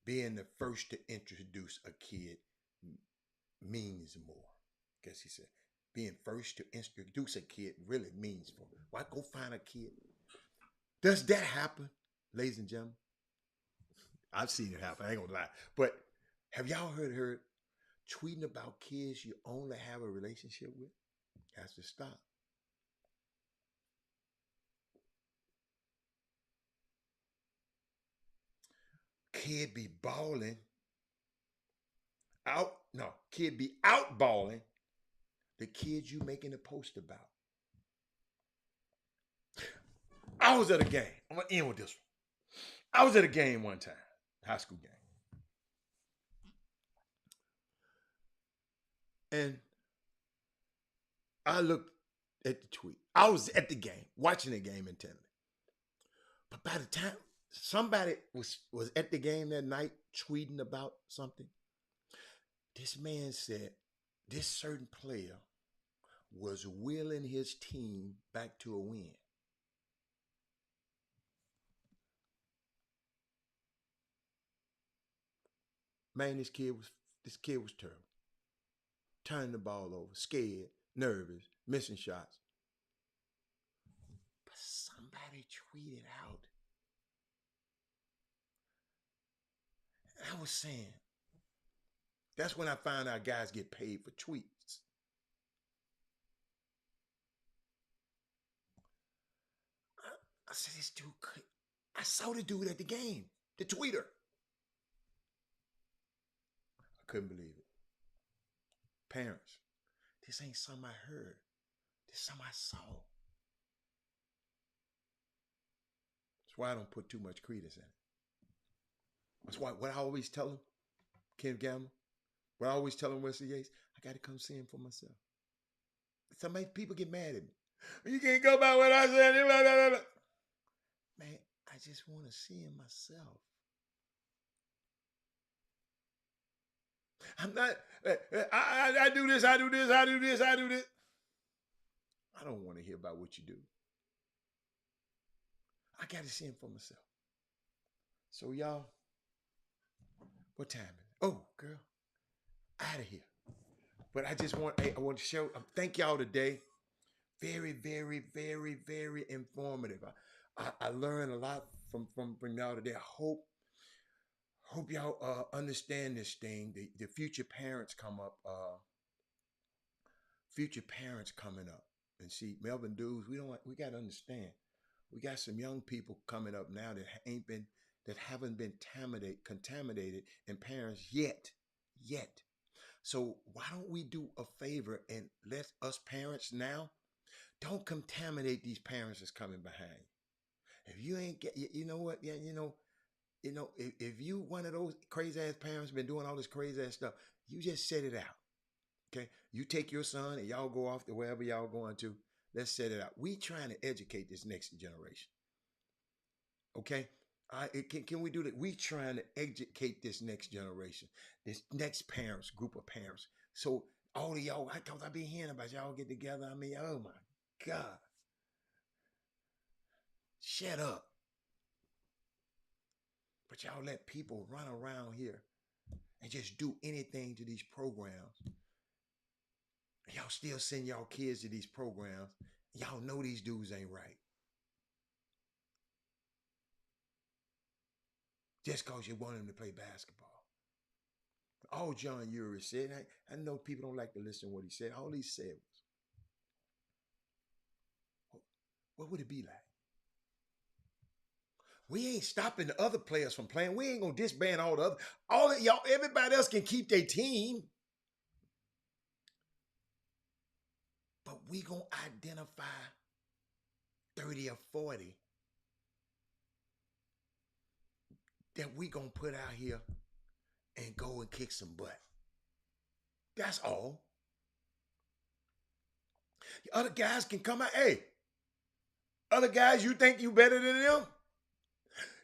Being the first to introduce a kid means more. Guess he said, being first to introduce a kid really means more. Why go find a kid? Does that happen, ladies and gentlemen? I've seen it happen. I ain't gonna lie. But have y'all heard tweeting about kids you only have a relationship with? Has to stop. Kid be balling out. No, kid be out balling the kids you making a post about. I was at a game. I'm gonna end with this one. I was at a game one time, high school game. And I looked at the tweet. I was at the game, watching the game intently. But by the time somebody was at the game that night tweeting about something, this man said this certain player was willing his team back to a win. Man, this kid was terrible. Turning the ball over, scared, nervous, missing shots. started tweeting out. And I was saying, that's when I found out guys get paid for tweets. I said, this dude could. I saw the dude at the game, the tweeter. I couldn't believe it. Parents, this ain't something I heard. This is something I saw. That's why I don't put too much credence in it. That's why what I always tell him, Ken Gamble, what I always tell him, Wesley Yates, I got to come see him for myself. Sometimes people get mad at me. You can't go by what I said. Blah, blah, blah, blah. Man, I just want to see him myself. I'm not, I do this, I do this, I do this, I do this. I don't want to hear about what you do. I got to see him for myself. So y'all, what time is it? Oh, girl, out of here. But I just want, I want to show, thank y'all today. Very, very, very, very informative. I learned a lot from y'all today. I hope y'all understand this thing. The future parents come up, future parents coming up. And see, Melvin Dudes, we got to understand. We got some young people coming up now that haven't been contaminated in parents yet. So why don't we do a favor and let us parents now, don't contaminate these parents that's coming behind. If you ain't get, you know what? Yeah, if you one of those crazy ass parents been doing all this crazy ass stuff, you just set it out. Okay, you take your son and y'all go off to wherever y'all going to. Let's set it out. We trying to educate this next generation. Okay, can we do that? We trying to educate this next generation, this next group of parents. So all of y'all, because I been hearing about y'all get together. I mean, oh my God, shut up. But y'all let people run around here and just do anything to these programs. Y'all still send y'all kids to these programs. Y'all know these dudes ain't right. Just because you want them to play basketball. All John Uri said, I know people don't like to listen to what he said. All he said was, what would it be like? We ain't stopping the other players from playing. We ain't going to disband all the other. All of y'all, everybody else can keep their team. But we going to identify 30 or 40 that we going to put out here and go and kick some butt. That's all. The other guys can come out. Hey, other guys, you think you better than them?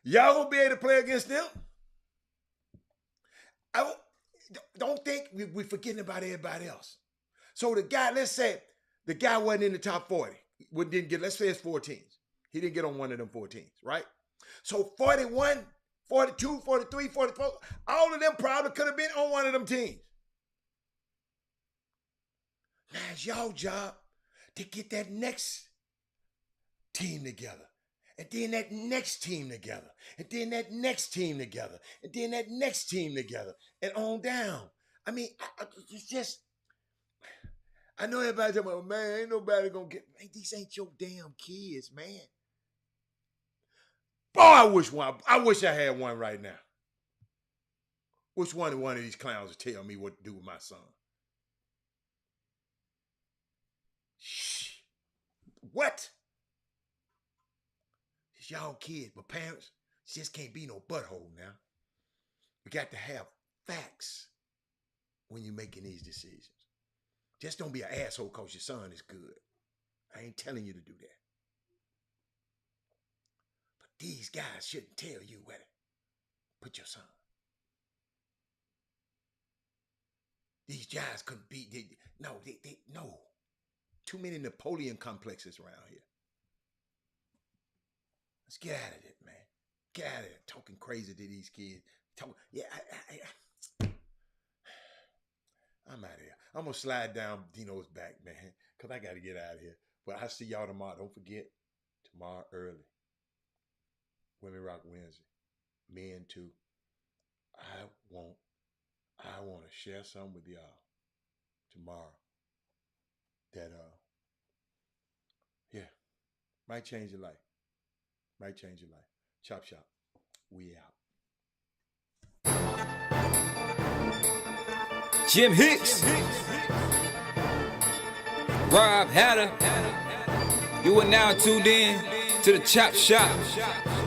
Y'all gonna be able to play against them? I don't think we're forgetting about everybody else. So the guy, let's say the guy wasn't in the top 40. Didn't get, let's say it's 4 teams. He didn't get on one of them 4 teams, right? So 41, 42, 43, 44, all of them probably could have been on one of them teams. Now it's y'all job to get that next team together. And then that next team together. And then that next team together. And then that next team together. And on down. I mean, it's just, I know everybody's talking about, man, ain't nobody gonna get, man, these ain't your damn kids, man. Boy, I wish I had one right now. Which one of these clowns will tell me what to do with my son? Shh. What? It's y'all kids, but parents just can't be no butthole now. We got to have facts when you're making these decisions. Just don't be an asshole because your son is good. I ain't telling you to do that. But these guys shouldn't tell you where to put your son. These guys couldn't be, no. Too many Napoleon complexes around here. Let's get out of it, man. Get out of it. Talking crazy to these kids. I'm out of here. I'm going to slide down Dino's back, man, because I got to get out of here. But I'll see y'all tomorrow. Don't forget, tomorrow early. Women Rock Wednesday. Men too. I want to share something with y'all tomorrow that might change your life. Might change your life. Chop Shop. We out. Jim Hicks, Rob Hatter, you are now tuned in to the Chop Shop.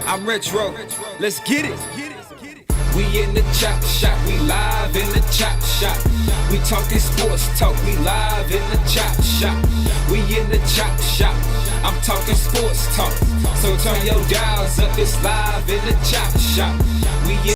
I'm Retro, let's get it. We in the Chop Shop, we live in the Chop Shop. We talking sports talk, we live in the Chop Shop. We in the Chop Shop, I'm talking sports talk. So turn your dials up, it's live in the Chop Shop. We in